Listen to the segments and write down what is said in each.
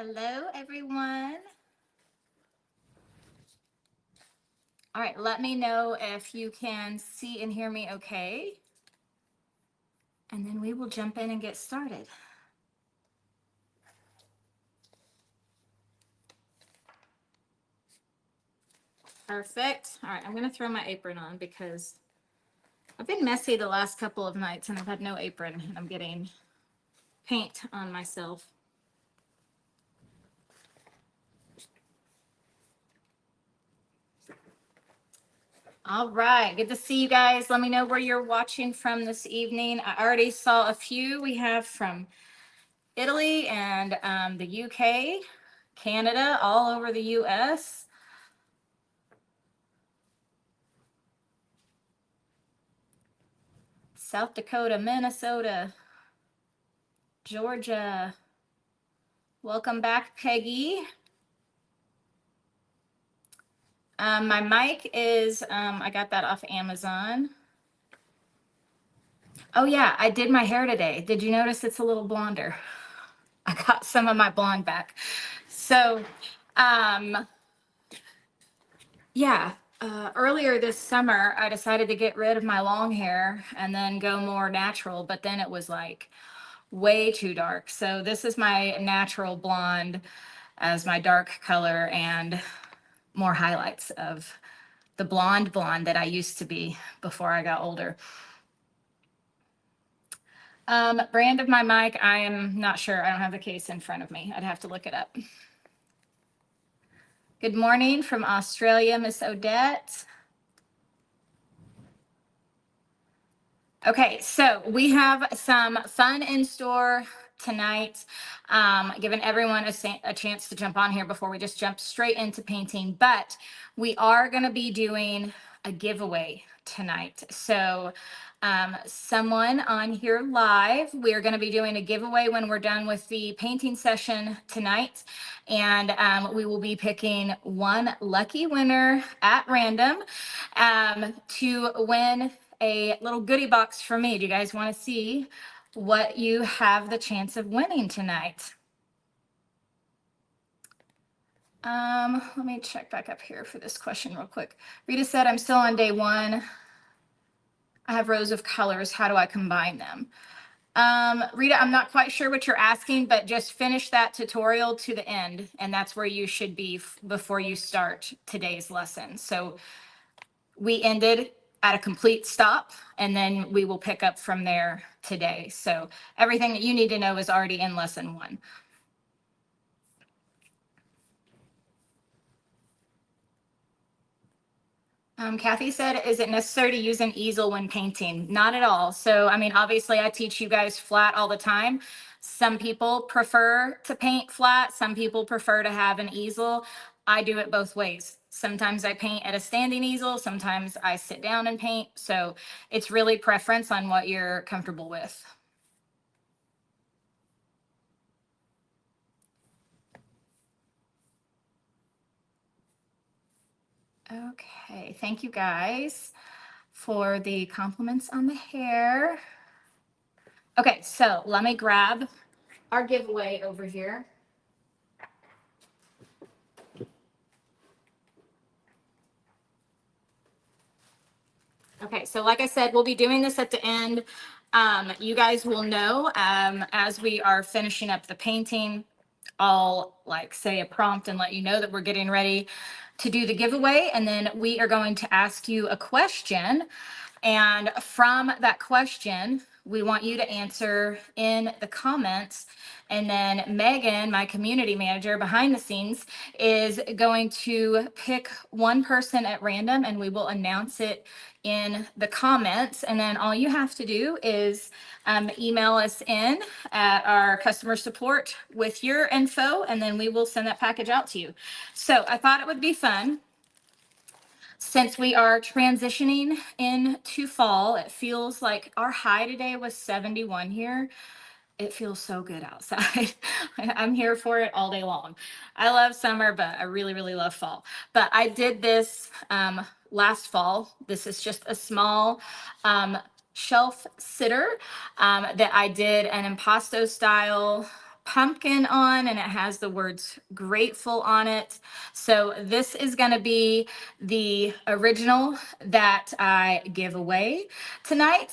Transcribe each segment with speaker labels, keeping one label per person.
Speaker 1: Hello, everyone. All right, let me know if you can see and hear me okay. And then we will jump in and get started. Perfect. All right, I'm going to throw my apron on because I've been messy the last couple of nights and I've had no apron and I'm getting paint on myself. All right, good to see you guys. Let me know where you're watching from this evening. I already saw a few. We have from Italy and the UK, Canada, all over the US. South Dakota, Minnesota, Georgia. Welcome back, Peggy. My mic is, I got that off Amazon. Oh yeah, I did my hair today. Did you notice it's a little blonder? I got some of my blonde back. So, yeah, earlier this summer, I decided to get rid of my long hair and then go more natural, but then it was like way too dark. So this is my natural blonde as my dark color and more highlights of the blonde that I used to be before I got older. Brand of my mic, I am not sure. I don't have the case in front of me. I'd have to look it up. Good morning from Australia, Miss Odette. Okay, so we have some fun in store tonight, giving everyone a chance to jump on here before we just jump straight into painting. But we are going to be doing a giveaway tonight. So someone on here live, we're going to be doing a giveaway when we're done with the painting session tonight. And we will be picking one lucky winner at random to win a little goodie box from me. Do you guys want to see what you have the chance of winning tonight? Let me check back up here for this question real quick. Rita said, I'm still on day one. I have rows of colors. How do I combine them? Rita, I'm not quite sure what you're asking, but just finish that tutorial to the end. And that's where you should be before you start today's lesson. So we ended at a complete stop, and then we will pick up from there today. So everything that you need to know is already in lesson one. Kathy said, is it necessary to use an easel when painting? Not at all. So, I mean, obviously I teach you guys flat all the time. Some people prefer to paint flat. Some people prefer to have an easel. I do it both ways. Sometimes I paint at a standing easel. Sometimes I sit down and paint. So it's really preference on what you're comfortable with. Okay, thank you guys for the compliments on the hair. Okay, so let me grab our giveaway over here. Okay, so like I said, we'll be doing this at the end. You guys will know as we are finishing up the painting, I'll like say a prompt and let you know that we're getting ready to do the giveaway. And then we are going to ask you a question. And from that question, we want you to answer in the comments. And then Megan, my community manager behind the scenes, is going to pick one person at random and we will announce it in the comments. And then all you have to do is email us in at our customer support with your info, and then we will send that package out to you. So I thought it would be fun. Since we are transitioning into fall, it feels like our high today was 71 here. It feels so good outside. I'm here for it all day long. I love summer, but I really, really love fall. But I did this last fall. This is just a small shelf sitter that I did an impasto style pumpkin on, and it has the words grateful on it. So this is going to be the original that I give away tonight.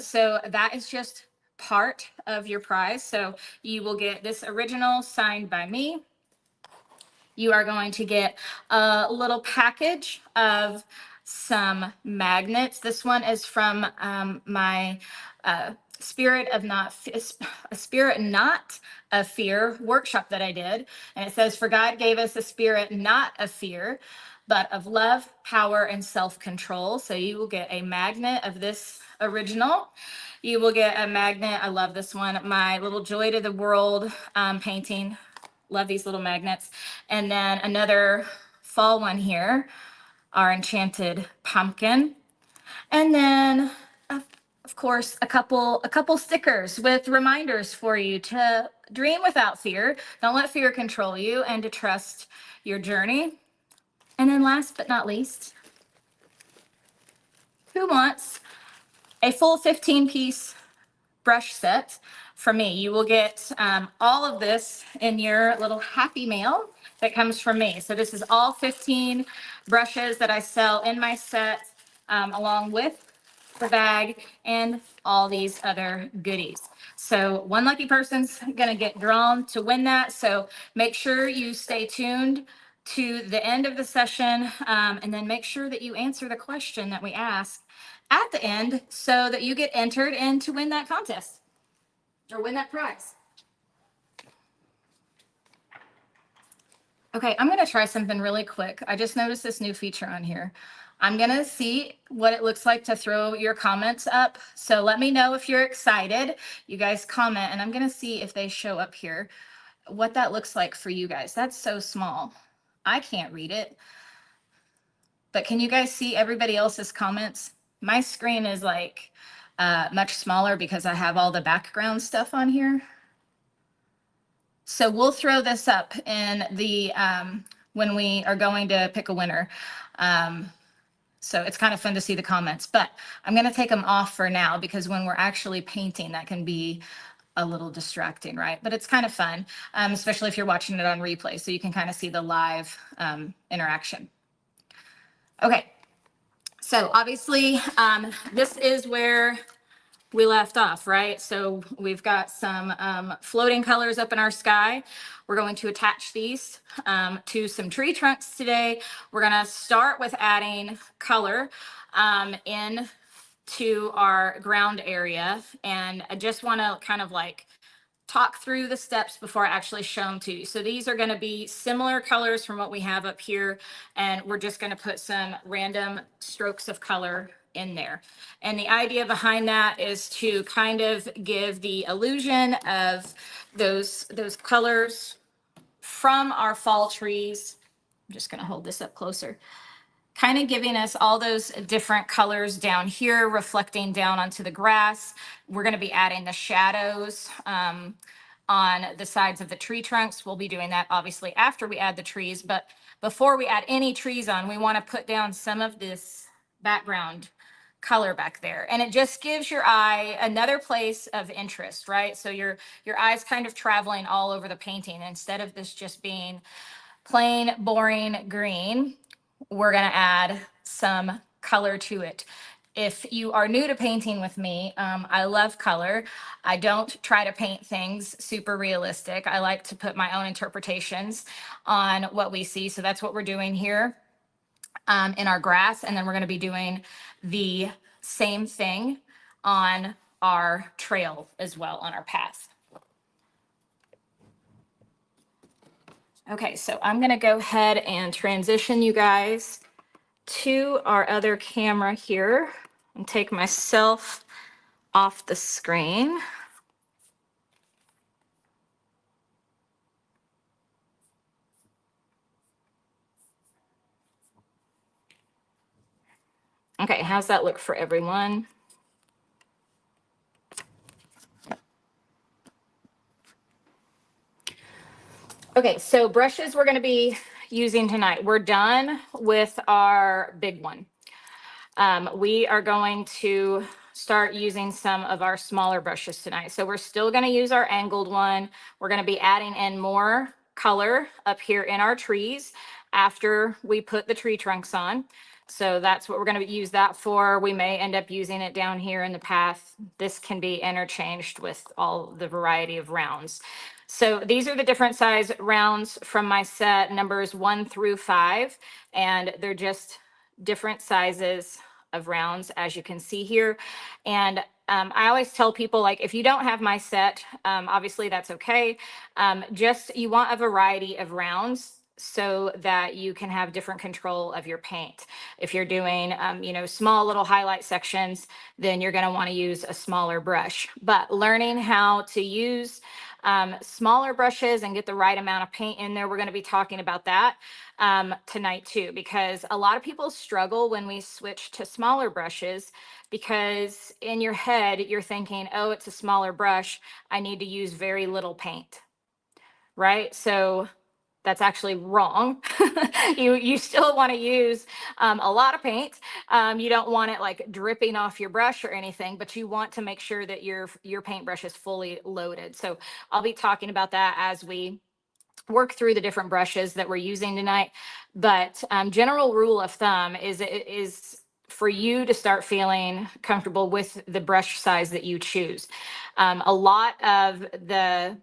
Speaker 1: So that is just part of your prize. So you will get this original signed by me. You are going to get a little package of some magnets. This one is from my Spirit Not of Fear workshop that I did. And it says, "For God gave us a spirit not of fear, but of love, power, and self-control." So you will get a magnet of this original. You will get a magnet. I love this one. My little Joy to the World painting. Love these little magnets. And then another fall one here, our Enchanted Pumpkin. And then, of course, a couple stickers with reminders for you to dream without fear. Don't let fear control you, and to trust your journey. And then last but not least, who wants a full 15-piece brush set from me? You will get all of this in your little happy mail that comes from me. So this is all 15 brushes that I sell in my set, along with the bag and all these other goodies. So one lucky person's gonna get drawn to win that. So make sure you stay tuned to the end of the session, and then make sure that you answer the question that we ask at the end so that you get entered in to win that contest or win that prize. Okay, I'm gonna try something really quick. I just noticed this new feature on here. I'm gonna see what it looks like to throw your comments up. So let me know if you're excited. You guys comment, and I'm gonna see if they show up here, what that looks like for you guys. That's so small. I can't read it. But can you guys see everybody else's comments? My screen is like much smaller because I have all the background stuff on here. So we'll throw this up in the when we are going to pick a winner. So it's kind of fun to see the comments, but I'm going to take them off for now because when we're actually painting, that can be a little distracting, right? But it's kind of fun, especially if you're watching it on replay, so you can kind of see the live interaction. Okay, so obviously this is where we left off, right? So we've got some floating colors up in our sky. We're going to attach these to some tree trunks today. We're gonna start with adding color in to our ground area. And I just wanna kind of like talk through the steps before I actually show them to you. So these are going to be similar colors from what we have up here, and we're just going to put some random strokes of color in there. And the idea behind that is to kind of give the illusion of those colors from our fall trees. I'm just going to hold this up closer. Kind of giving us all those different colors down here, reflecting down onto the grass. We're going to be adding the shadows on the sides of the tree trunks. We'll be doing that obviously after we add the trees, but before we add any trees on, we want to put down some of this background color back there. And it just gives your eye another place of interest, right? So your eye's kind of traveling all over the painting. Instead of this just being plain, boring green, we're going to add some color to it. If you are new to painting with me, I love color. I don't try to paint things super realistic. I like to put my own interpretations on what we see. So that's what we're doing here in our grass. And then we're going to be doing the same thing on our trail as well, on our path. Okay, so I'm going to go ahead and transition you guys to our other camera here and take myself off the screen. Okay, how's that look for everyone? Okay, so brushes we're going to be using tonight. We're done with our big one. We are going to start using some of our smaller brushes tonight. So we're still going to use our angled one. We're going to be adding in more color up here in our trees after we put the tree trunks on. So that's what we're going to use that for. We may end up using it down here in the path. This can be interchanged with all the variety of rounds. So these are the different size rounds from my set, numbers 1 through 5, and they're just different sizes of rounds, as you can see here. And I always tell people, like, if you don't have my set, obviously that's okay. Just you want a variety of rounds so that you can have different control of your paint. If you're doing, small little highlight sections, then you're going to want to use a smaller brush. But learning how to use smaller brushes and get the right amount of paint in there, we're going to be talking about that tonight too, because a lot of people struggle when we switch to smaller brushes, because in your head, you're thinking, oh, it's a smaller brush, I need to use very little paint, right? So that's actually wrong. You still want to use a lot of paint. You don't want it like dripping off your brush or anything, but you want to make sure that your paintbrush is fully loaded. So I'll be talking about that as we work through the different brushes that we're using tonight. But general rule of thumb is for you to start feeling comfortable with the brush size that you choose. A lot of the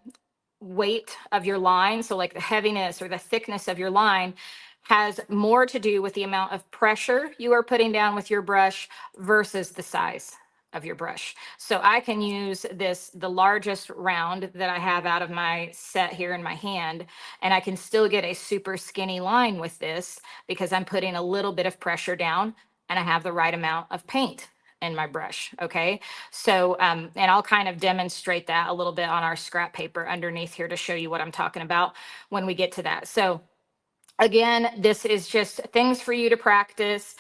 Speaker 1: weight of your line, so like the heaviness or the thickness of your line, has more to do with the amount of pressure you are putting down with your brush versus the size of your brush. So I can use the largest round that I have out of my set here in my hand, and I can still get a super skinny line with this because I'm putting a little bit of pressure down and I have the right amount of paint in my brush. Okay. So, and I'll kind of demonstrate that a little bit on our scrap paper underneath here to show you what I'm talking about when we get to that. So again, this is just things for you to practice.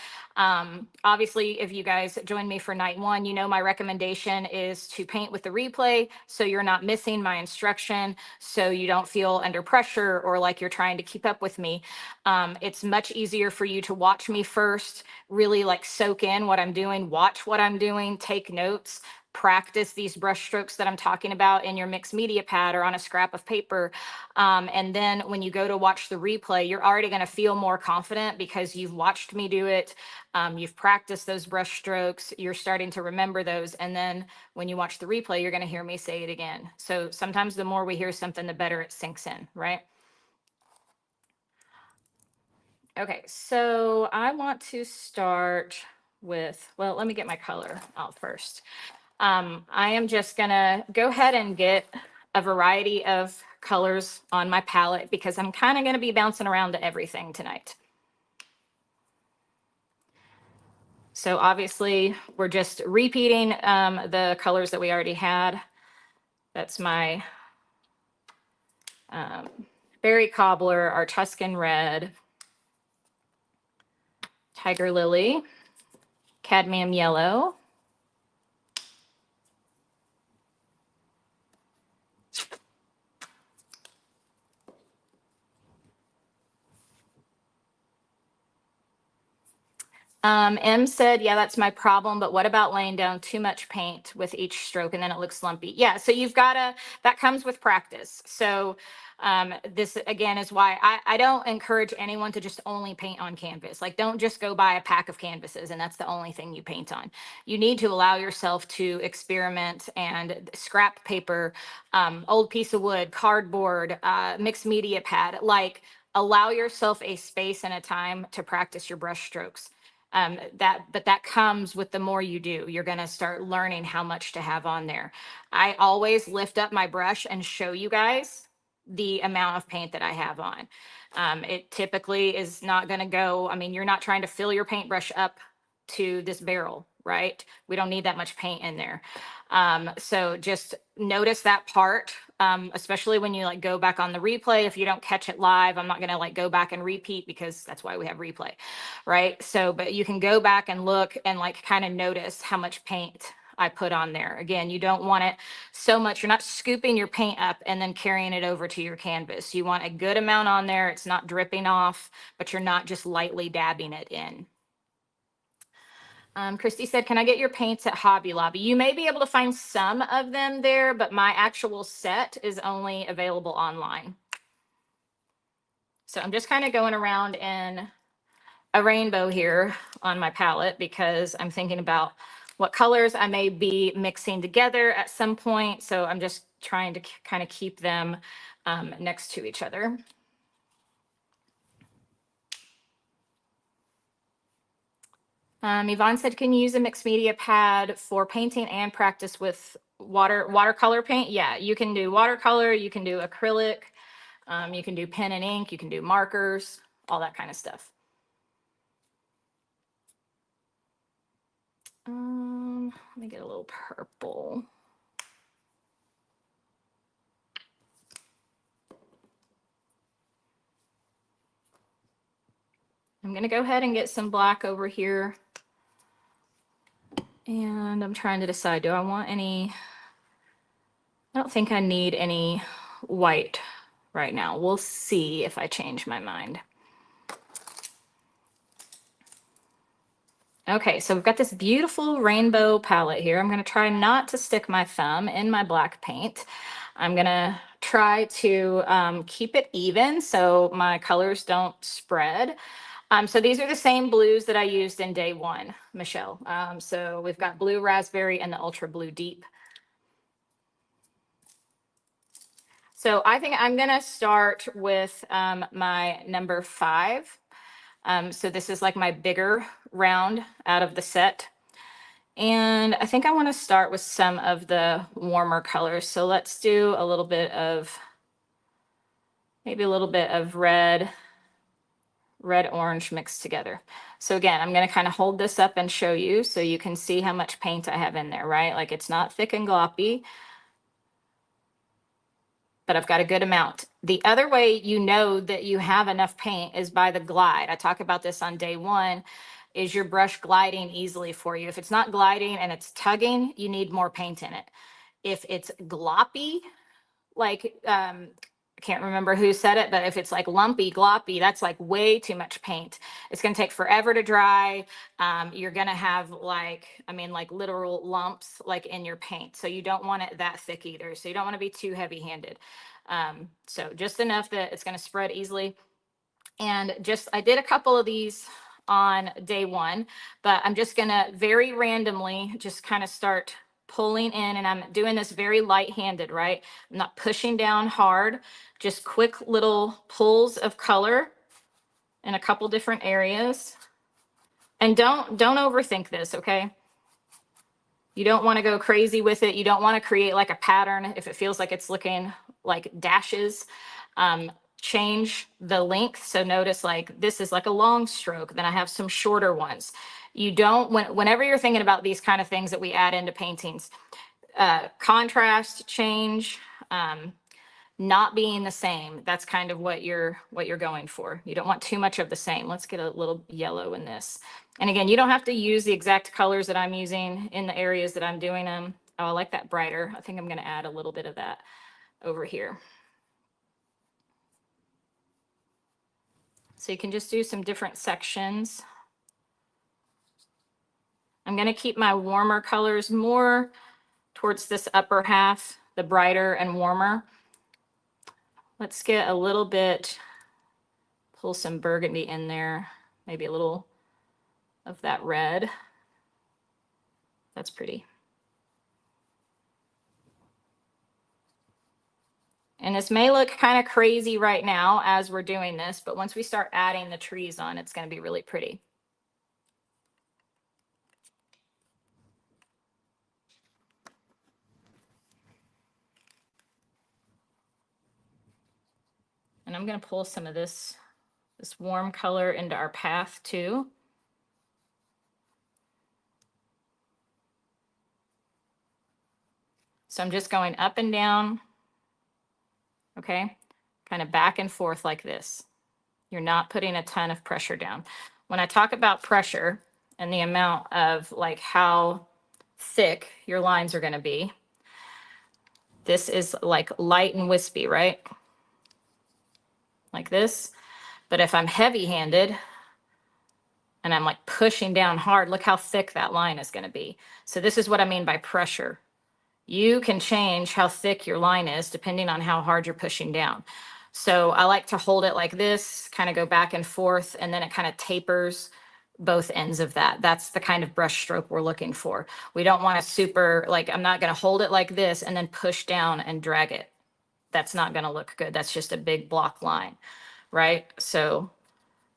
Speaker 1: Obviously, if you guys join me for night 1, you know my recommendation is to paint with the replay so you're not missing my instruction, so you don't feel under pressure or like you're trying to keep up with me. It's much easier for you to watch me first, really like soak in what I'm doing, watch what I'm doing, take notes, practice these brush strokes that I'm talking about in your mixed media pad or on a scrap of paper. And then when you go to watch the replay, you're already going to feel more confident because you've watched me do it. You've practiced those brush strokes. You're starting to remember those. And then when you watch the replay, you're going to hear me say it again. So sometimes the more we hear something, the better it sinks in, right? Okay, so I want to start with, well, let me get my color out first. I am just gonna go ahead and get a variety of colors on my palette because I'm kind of gonna be bouncing around to everything tonight. So obviously we're just repeating the colors that we already had. That's my Berry Cobbler, our Tuscan Red, Tiger Lily, Cadmium Yellow, M said, yeah, that's my problem. But what about laying down too much paint with each stroke and then it looks lumpy? Yeah, so you've got to, that comes with practice. So this again is why I don't encourage anyone to just only paint on canvas. Like, don't just go buy a pack of canvases and that's the only thing you paint on. You need to allow yourself to experiment, and scrap paper, old piece of wood, cardboard, mixed media pad, like allow yourself a space and a time to practice your brush strokes. But that comes with the more you do. You're going to start learning how much to have on there. I always lift up my brush and show you guys the amount of paint that I have on. It typically is not going to go, I mean, you're not trying to fill your paintbrush up to this barrel, right? We don't need that much paint in there. So just notice that part, especially when you like go back on the replay. If you don't catch it live, I'm not going to like go back and repeat because that's why we have replay, right? So, but you can go back and look and like kind of notice how much paint I put on there. Again, you don't want it so much. You're not scooping your paint up and then carrying it over to your canvas. You want a good amount on there. It's not dripping off, but you're not just lightly dabbing it in. Christy said, can I get your paints at Hobby Lobby? You may be able to find some of them there, but my actual set is only available online. So I'm just kind of going around in a rainbow here on my palette because I'm thinking about what colors I may be mixing together at some point. So I'm just trying to kind of keep them next to each other. Yvonne said, can you use a mixed media pad for painting and practice with watercolor paint? Yeah, you can do watercolor, you can do acrylic, you can do pen and ink, you can do markers, all that kind of stuff. Let me get a little purple. I'm going to go ahead and get some black over here. And I'm trying to decide, do I want any? I don't think I need any white right now. We'll see if I change my mind. Okay, so we've got this beautiful rainbow palette here. I'm going to try not to stick my thumb in my black paint. I'm going to try to keep it even so my colors don't spread. So these are the same blues that I used in day one, Michelle. So we've got blue raspberry and the ultra blue deep. So I think I'm going to start with my number 5. So this is like my bigger round out of the set. And I think I want to start with some of the warmer colors. So let's do a little bit of, maybe a little bit of red, orange mixed together. So again, I'm going to kind of hold this up and show you so you can see how much paint I have in there, right? Like it's not thick and gloppy, but I've got a good amount. The other way you know that you have enough paint is by the glide. I talk about this on day 1. Is your brush gliding easily for you? If it's not gliding and it's tugging, you need more paint in it. If it's gloppy, like I can't remember who said it, but if it's like lumpy, gloppy, that's like way too much paint. It's going to take forever to dry. You're going to have like literal lumps like in your paint. So you don't want it that thick either. So you don't want to be too heavy handed. So just enough that it's going to spread easily. And I did a couple of these on day 1, but I'm just going to very randomly just kind of start pulling in, and I'm doing this very light-handed, right? I'm not pushing down hard, just quick little pulls of color in a couple different areas. And don't overthink this, okay? You don't want to go crazy with it. You don't want to create like a pattern if it feels like it's looking like dashes. Change the length. So notice like this is like a long stroke. Then I have some shorter ones. You don't, whenever you're thinking about these kind of things that we add into paintings, contrast, change, not being the same. That's kind of what you're going for. You don't want too much of the same. Let's get a little yellow in this. And again, you don't have to use the exact colors that I'm using in the areas that I'm doing them. Oh, I like that brighter. I think I'm going to add a little bit of that over here. So you can just do some different sections. I'm going to keep my warmer colors more towards this upper half, the brighter and warmer. Let's get a little bit, pull some burgundy in there, maybe a little of that red. That's pretty. And this may look kind of crazy right now as we're doing this, but once we start adding the trees on, it's going to be really pretty. And I'm going to pull some of this warm color into our path too. So I'm just going up and down, okay? Kind of back and forth like this. You're not putting a ton of pressure down. When I talk about pressure and the amount of like how thick your lines are going to be, this is like light and wispy, right? Like this. But if I'm heavy-handed and I'm like pushing down hard, look how thick that line is going to be. So this is what I mean by pressure. You can change how thick your line is depending on how hard you're pushing down. So I like to hold it like this, kind of go back and forth, and then it kind of tapers both ends of that. That's the kind of brush stroke we're looking for. We don't want to super, like, I'm not going to hold it like this and then push down and drag it. That's not going to look good. That's just a big block line, right? So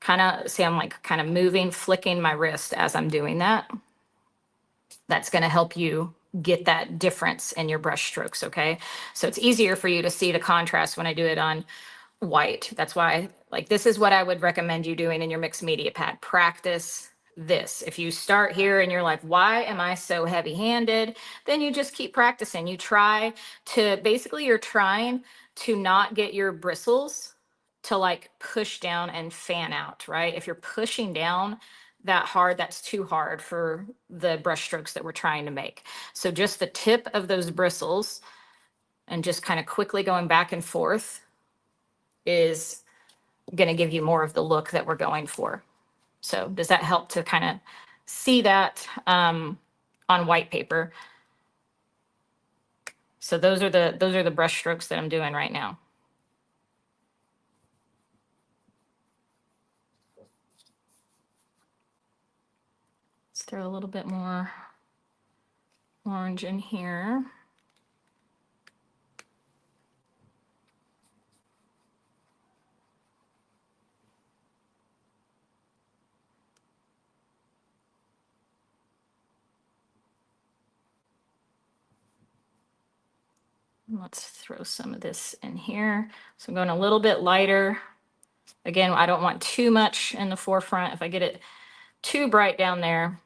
Speaker 1: kind of see, I'm like kind of moving, flicking my wrist as I'm doing that. That's going to help you get that difference in your brush strokes, okay? So it's easier for you to see the contrast when I do it on white. That's why, like, this is what I would recommend you doing in your mixed media pad. Practice this. If you start here and you're like, why am I so heavy handed? Then you just keep practicing. You try to, basically you're trying to not get your bristles to like push down and fan out, right? If you're pushing down that hard, that's too hard for the brush strokes that we're trying to make. So just the tip of those bristles and just kind of quickly going back and forth is going to give you more of the look that we're going for. So does that help to kind of see that on white paper? So those are the brush strokes that I'm doing right now. Let's throw a little bit more orange in here. Let's throw some of this in here. So I'm going a little bit lighter. Again, I don't want too much in the forefront. If I get it too bright down there,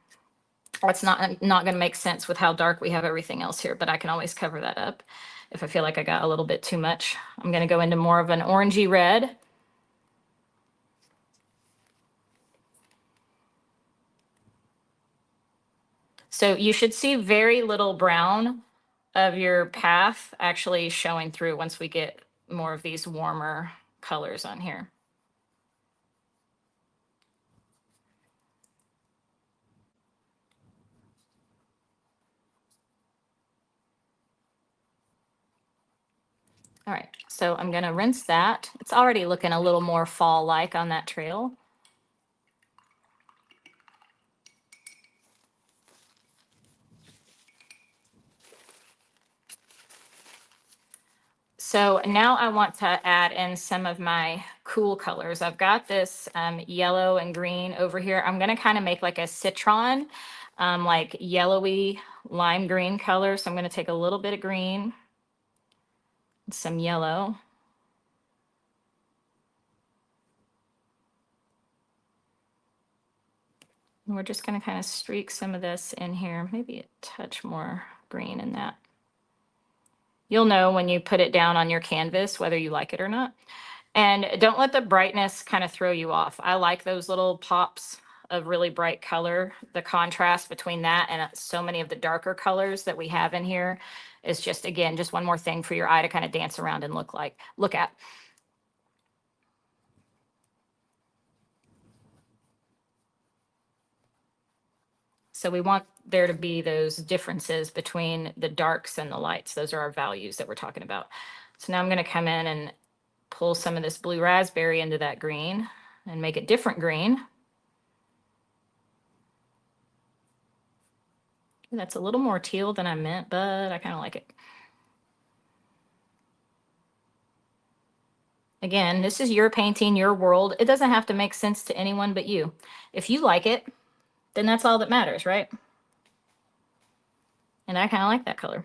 Speaker 1: that's not going to make sense with how dark we have everything else here, but I can always cover that up if I feel like I got a little bit too much. I'm going to go into more of an orangey red. So you should see very little brown of your path actually showing through once we get more of these warmer colors on here. All right, so I'm going to rinse that. It's already looking a little more fall-like on that trail. So now I want to add in some of my cool colors. I've got this yellow and green over here. I'm going to kind of make like a citron, like yellowy lime green color. So I'm going to take a little bit of green, some yellow. And we're just going to kind of streak some of this in here, maybe a touch more green in that. You'll know when you put it down on your canvas whether you like it or not. And don't let the brightness kind of throw you off. I like those little pops of really bright color. The contrast between that and so many of the darker colors that we have in here is just, again, just one more thing for your eye to kind of dance around and look at. So we want there to be those differences between the darks and the lights. Those are our values that we're talking about. So now I'm going to come in and pull some of this blue raspberry into that green and make it different green. That's a little more teal than I meant, but I kind of like it. Again, this is your painting, your world. It doesn't have to make sense to anyone but you. If you like it, then that's all that matters, right? And I kind of like that color.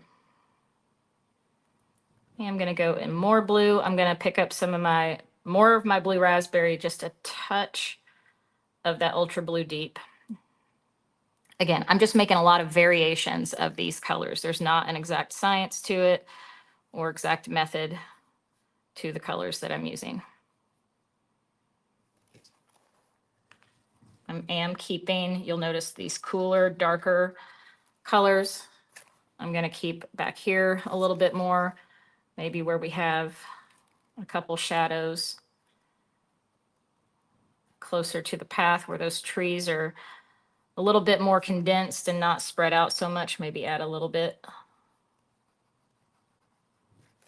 Speaker 1: And I'm going to go in more blue. I'm going to pick up some of more of my blue raspberry, just a touch of that ultra blue deep. Again, I'm just making a lot of variations of these colors. There's not an exact science to it or exact method to the colors that I'm using. I am keeping, you'll notice these cooler, darker colors. I'm going to keep back here a little bit more, maybe where we have a couple shadows. closer to the path where those trees are a little bit more condensed and not spread out so much. Maybe add a little bit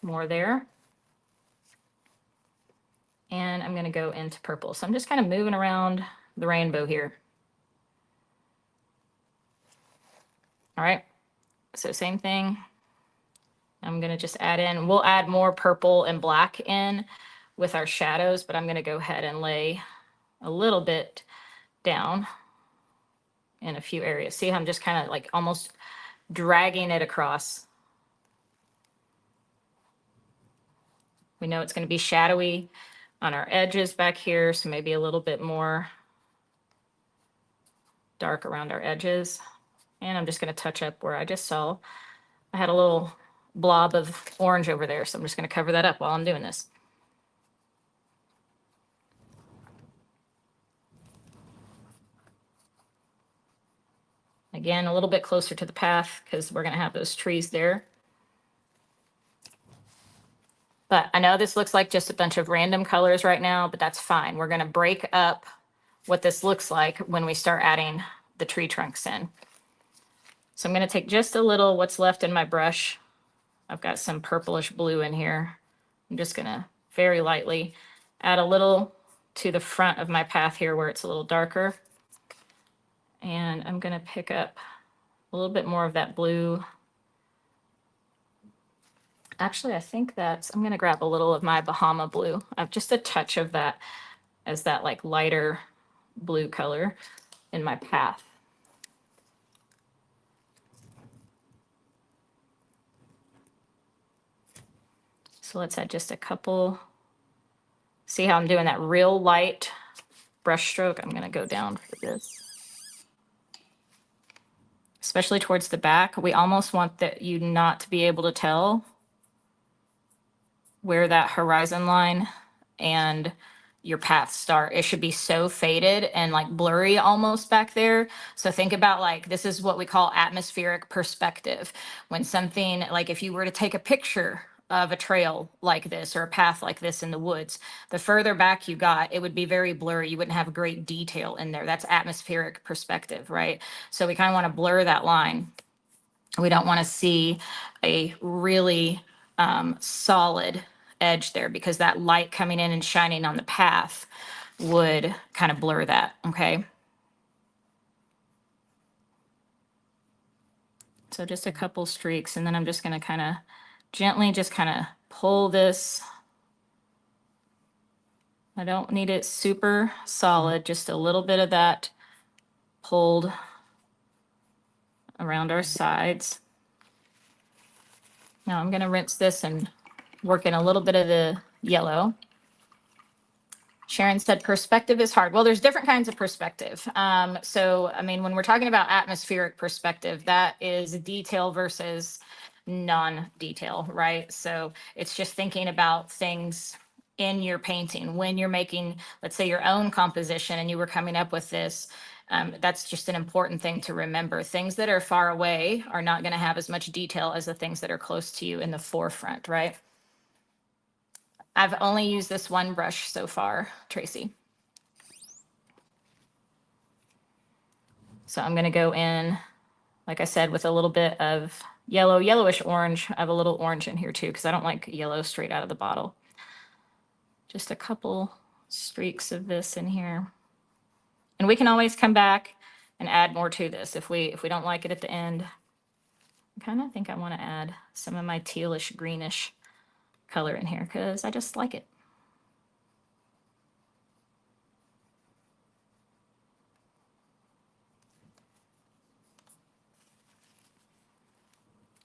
Speaker 1: more there. And I'm going to go into purple. So I'm just kind of moving around the rainbow here. All right. So same thing. I'm going to just add in, we'll add more purple and black in with our shadows, but I'm going to go ahead and lay a little bit down in a few areas. See how I'm just kind of like almost dragging it across. We know it's going to be shadowy on our edges back here, so maybe a little bit more dark around our edges. And I'm just going to touch up where I just saw I had a little blob of orange over there, so I'm just going to cover that up while I'm doing this. Again, a little bit closer to the path because we're going to have those trees there. But I know this looks like just a bunch of random colors right now, but that's fine. We're going to break up what this looks like when we start adding the tree trunks in. So I'm going to take just a little what's left in my brush. I've got some purplish blue in here. I'm just going to very lightly add a little to the front of my path here where it's a little darker. And I'm going to pick up a little bit more of that blue. Actually, I think I'm going to grab a little of my Bahama blue. I have just a touch of that as that like lighter blue color in my path. So let's add just a couple. See how I'm doing that real light brush stroke? I'm going to go down for this. Especially towards the back, we almost want you not to be able to tell where that horizon line and your path start. It should be so faded and like blurry almost back there. So think about like, this is what we call atmospheric perspective. When something, like if you were to take a picture of a trail like this or a path like this in the woods, the further back you got, it would be very blurry. You wouldn't have great detail in there. That's atmospheric perspective, right? So we kind of want to blur that line. We don't want to see a really solid edge there because that light coming in and shining on the path would kind of blur that, okay? So just a couple streaks, and then I'm just going to kind of gently just kind of pull this. I don't need it super solid, just a little bit of that pulled around our sides. Now I'm going to rinse this and work in a little bit of the yellow. Sharon said perspective is hard. Well, there's different kinds of perspective. So, I mean, when we're talking about atmospheric perspective, that is detail versus non-detail, right? So it's just thinking about things in your painting. When you're making, let's say, your own composition and you were coming up with this, that's just an important thing to remember. Things that are far away are not going to have as much detail as the things that are close to you in the forefront, right? I've only used this one brush so far, Tracy. So I'm going to go in, like I said, with a little bit of yellow, yellowish orange. I have a little orange in here too, because I don't like yellow straight out of the bottle. Just a couple streaks of this in here. And we can always come back and add more to this if we don't like it at the end. I kind of think I want to add some of my tealish greenish color in here because I just like it.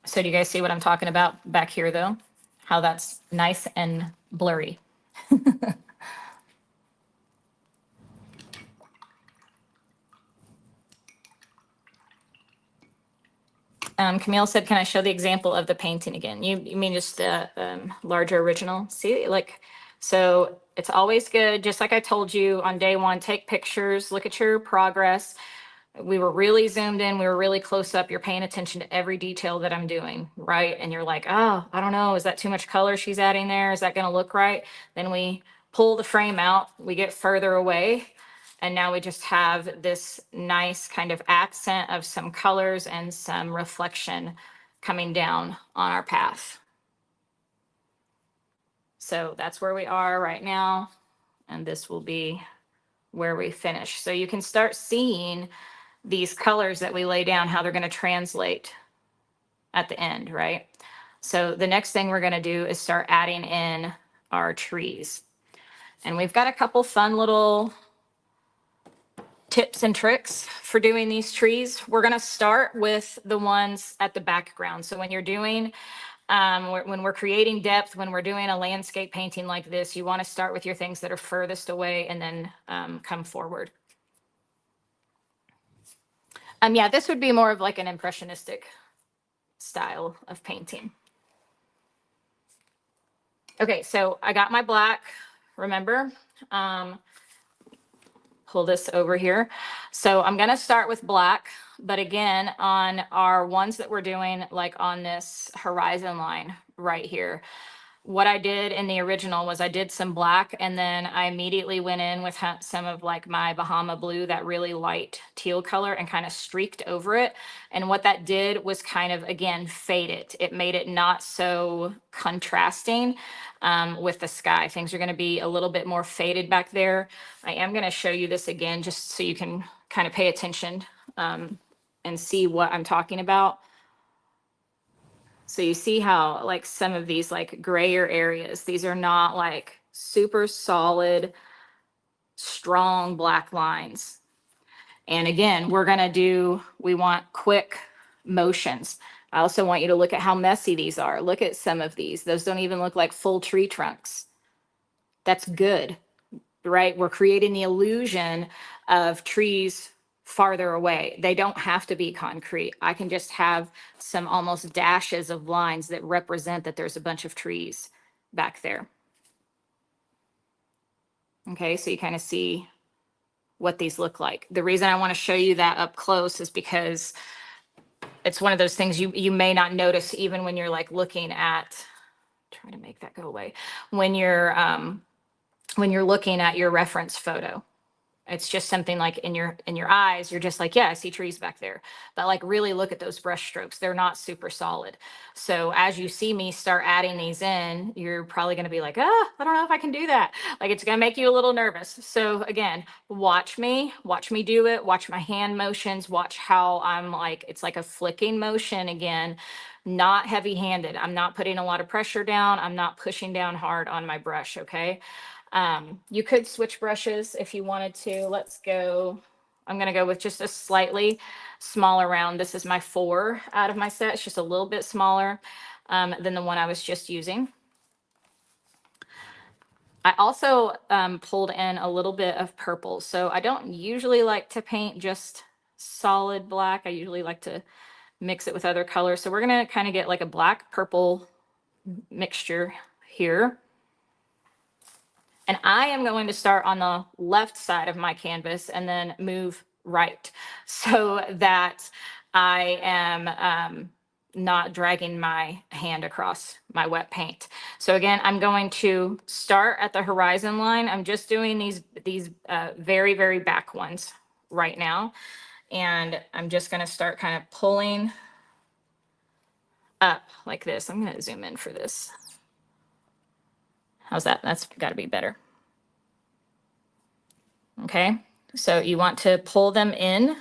Speaker 1: So do you guys see what I'm talking about back here though? How that's nice and blurry. Camille said, can I show the example of the painting again? You mean just the larger original? See, like, so it's always good. Just like I told you on day one, take pictures, look at your progress. We were really zoomed in. We were really close up. You're paying attention to every detail that I'm doing, right? And you're like, oh, I don't know. Is that too much color she's adding there? Is that going to look right? Then we pull the frame out. We get further away. And now we just have this nice kind of accent of some colors and some reflection coming down on our path. So that's where we are right now. And this will be where we finish. So you can start seeing these colors that we lay down, how they're going to translate at the end, right? So the next thing we're going to do is start adding in our trees. And we've got a couple fun little tips and tricks for doing these trees. We're going to start with the ones at the background. So when you're doing, when we're creating depth, when we're doing a landscape painting like this, you want to start with your things that are furthest away and then come forward. Yeah, this would be more of like an impressionistic style of painting. Okay, so I got my black, remember? Pull this over here. So I'm going to start with black, but again, on our ones that we're doing, like on this horizon line right here, what I did in the original was I did some black and then I immediately went in with some of like my Bahama blue, that really light teal color, and kind of streaked over it. And what that did was kind of, again, fade it. It made it not so contrasting with the sky. Things are going to be a little bit more faded back there. I am going to show you this again just so you can kind of pay attention and see what I'm talking about. So you see how like some of these like grayer areas, these are not like super solid, strong black lines. And again, we want quick motions. I also want you to look at how messy these are. Look at some of these. Those don't even look like full tree trunks. That's good, right? We're creating the illusion of trees farther away. They don't have to be concrete. I can just have some almost dashes of lines that represent that there's a bunch of trees back there. Okay, so you kind of see what these look like. The reason I want to show you that up close is because it's one of those things you may not notice even when you're like looking at, trying to make that go away, when you're looking at your reference photo. It's just something like in your eyes, you're just like, yeah, I see trees back there. But like really look at those brush strokes. They're not super solid. So as you see me start adding these in, you're probably going to be like, I don't know if I can do that. Like it's going to make you a little nervous. So again, watch me do it. Watch my hand motions. Watch how I'm like, it's like a flicking motion again, not heavy handed. I'm not putting a lot of pressure down. I'm not pushing down hard on my brush. Okay. You could switch brushes if you wanted to. Let's go. I'm going to go with just a slightly smaller round. This is my 4 out of my set. It's just a little bit smaller than the one I was just using. I also pulled in a little bit of purple. So I don't usually like to paint just solid black. I usually like to mix it with other colors. So we're going to kind of get like a black purple mixture here. And I am going to start on the left side of my canvas and then move right so that I am not dragging my hand across my wet paint. So again, I'm going to start at the horizon line. I'm just doing these very, very back ones right now. And I'm just going to start kind of pulling up like this. I'm going to zoom in for this. How's that? That's got to be better. Okay, so you want to pull them in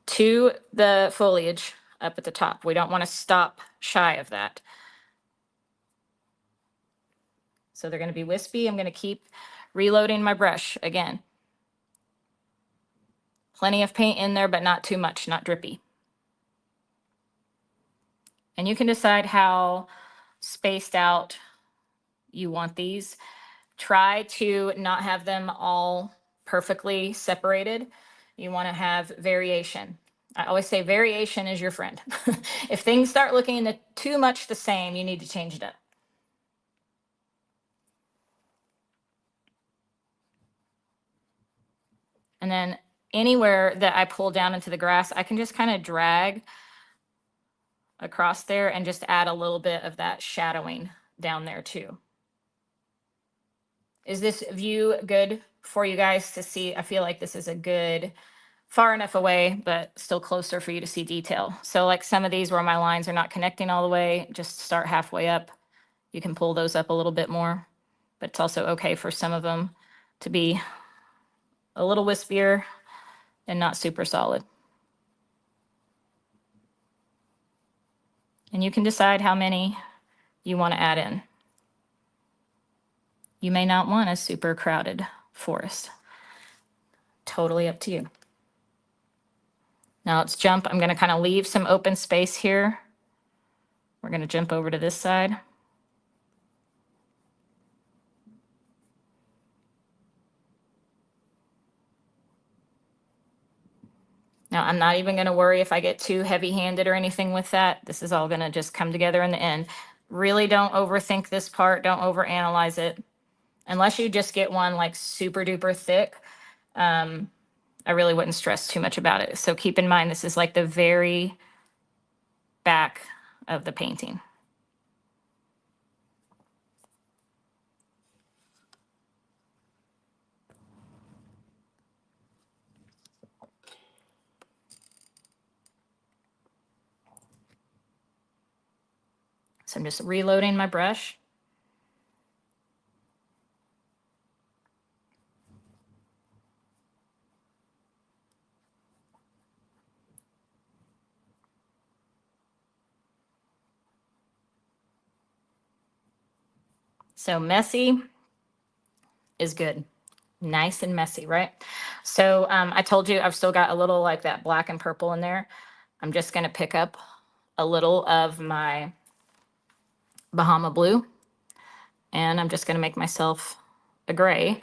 Speaker 1: to the foliage up at the top. We don't want to stop shy of that. So they're going to be wispy. I'm going to keep reloading my brush again. Plenty of paint in there, but not too much, not drippy. And you can decide how spaced out you want these. Try to not have them all perfectly separated. You want to have variation. I always say variation is your friend. If things start looking too much the same, you need to change it up. And then anywhere that I pull down into the grass, I can just kind of drag across there and just add a little bit of that shadowing down there too. Is this view good for you guys to see? I feel like this is a good, far enough away, but still closer for you to see detail. So like some of these where my lines are not connecting all the way, just start halfway up. You can pull those up a little bit more, but it's also okay for some of them to be a little wispier and not super solid. And you can decide how many you want to add in. You may not want a super crowded forest. Totally up to you. Now let's jump. I'm going to kind of leave some open space here. We're going to jump over to this side. Now, I'm not even going to worry if I get too heavy-handed or anything with that. This is all going to just come together in the end. Really don't overthink this part. Don't overanalyze it. Unless you just get one like super duper thick, I really wouldn't stress too much about it. So keep in mind, this is like the very back of the painting. So I'm just reloading my brush. So messy is good. Nice and messy, right? So I told you I've still got a little like that black and purple in there. I'm just going to pick up a little of my Bahama blue, and I'm just going to make myself a gray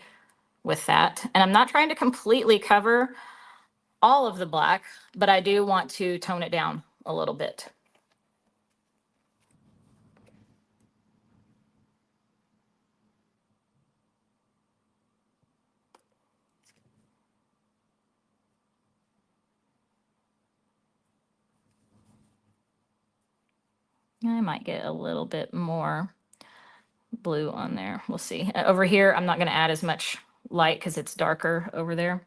Speaker 1: with that. And I'm not trying to completely cover all of the black, but I do want to tone it down a little bit. I might get a little bit more blue on there. We'll see. Over here, I'm not going to add as much light because it's darker over there.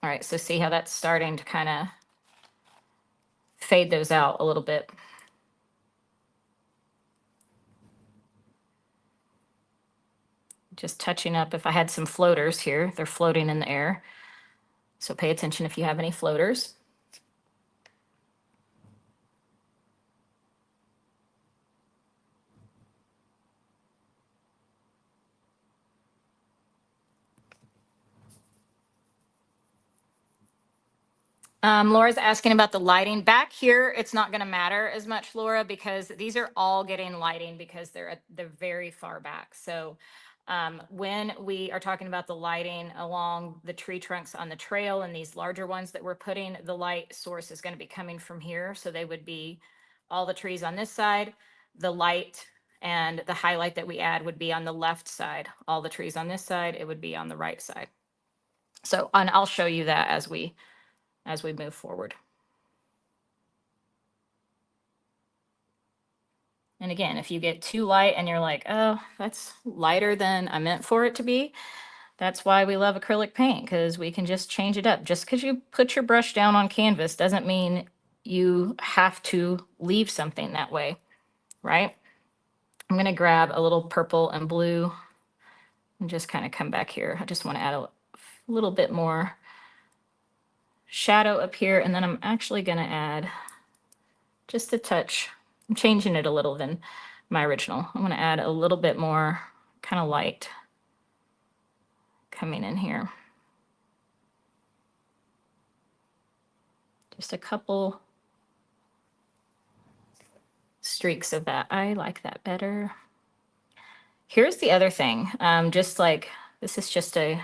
Speaker 1: All right, so see how that's starting to kind of fade those out a little bit. Just touching up. If I had some floaters here, they're floating in the air. So pay attention if you have any floaters. Laura's asking about the lighting. Back here, it's not going to matter as much, Laura, because these are all getting lighting because they're at the very far back. So when we are talking about the lighting along the tree trunks on the trail and these larger ones that we're putting, the light source is going to be coming from here. So they would be all the trees on this side. The light and the highlight that we add would be on the left side. All the trees on this side, it would be on the right side. So, and I'll show you that as we move forward. And again, if you get too light and you're like, oh, that's lighter than I meant for it to be, that's why we love acrylic paint, because we can just change it up. Just because you put your brush down on canvas doesn't mean you have to leave something that way, right? I'm going to grab a little purple and blue and just kind of come back here. I just want to add a little bit more shadow up here, and then I'm actually going to add just a touch. I'm changing it a little than my original. I'm going to add a little bit more kind of light coming in here. Just a couple streaks of that. I like that better. Here's the other thing. Just like, this is just a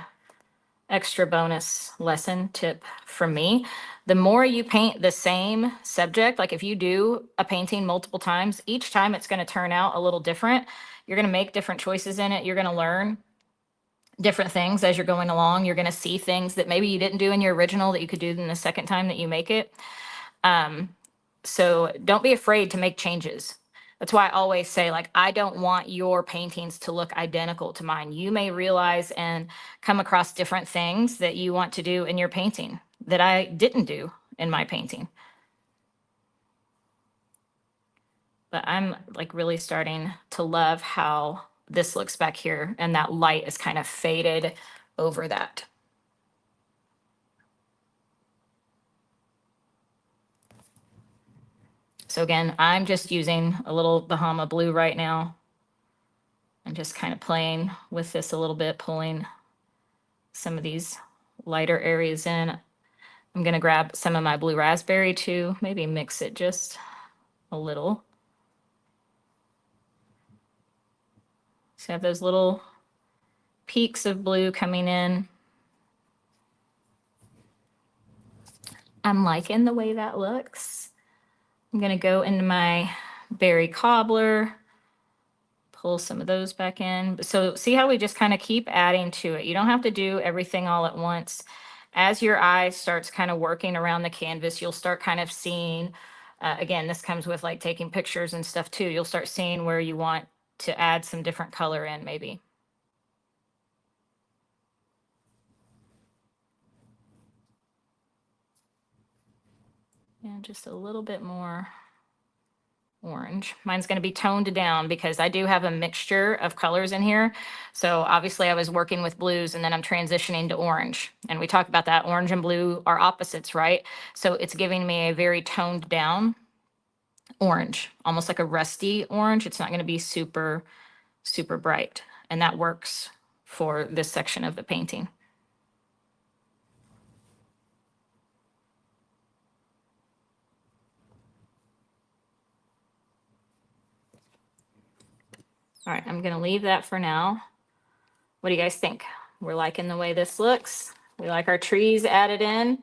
Speaker 1: extra bonus lesson tip from me. The more you paint the same subject, like if you do a painting multiple times, each time it's going to turn out a little different. You're going to make different choices in it. You're going to learn. different things as you're going along. You're going to see things that maybe you didn't do in your original that you could do in the second time that you make it. So don't be afraid to make changes. That's why I always say, like, I don't want your paintings to look identical to mine. You may realize and come across different things that you want to do in your painting that I didn't do in my painting. But I'm like really starting to love how this looks back here, and that light is kind of faded over that. So again, I'm just using a little Bahama blue right now. I'm just kind of playing with this a little bit, pulling some of these lighter areas in. I'm going to grab some of my blue raspberry too, maybe mix it just a little. So I have those little peaks of blue coming in. I'm liking the way that looks. I'm going to go into my berry cobbler, pull some of those back in. So see how we just kind of keep adding to it. You don't have to do everything all at once. As your eye starts kind of working around the canvas, you'll start kind of seeing, again, this comes with like taking pictures and stuff too. You'll start seeing where you want to add some different color in maybe. And just a little bit more orange. Mine's going to be toned down because I do have a mixture of colors in here. So obviously I was working with blues and then I'm transitioning to orange. And we talked about that. Orange and blue are opposites, right? So it's giving me a very toned down orange, almost like a rusty orange. It's not going to be super, super bright. And that works for this section of the painting. All right, I'm going to leave that for now. What do you guys think? We're liking the way this looks. We like our trees added in.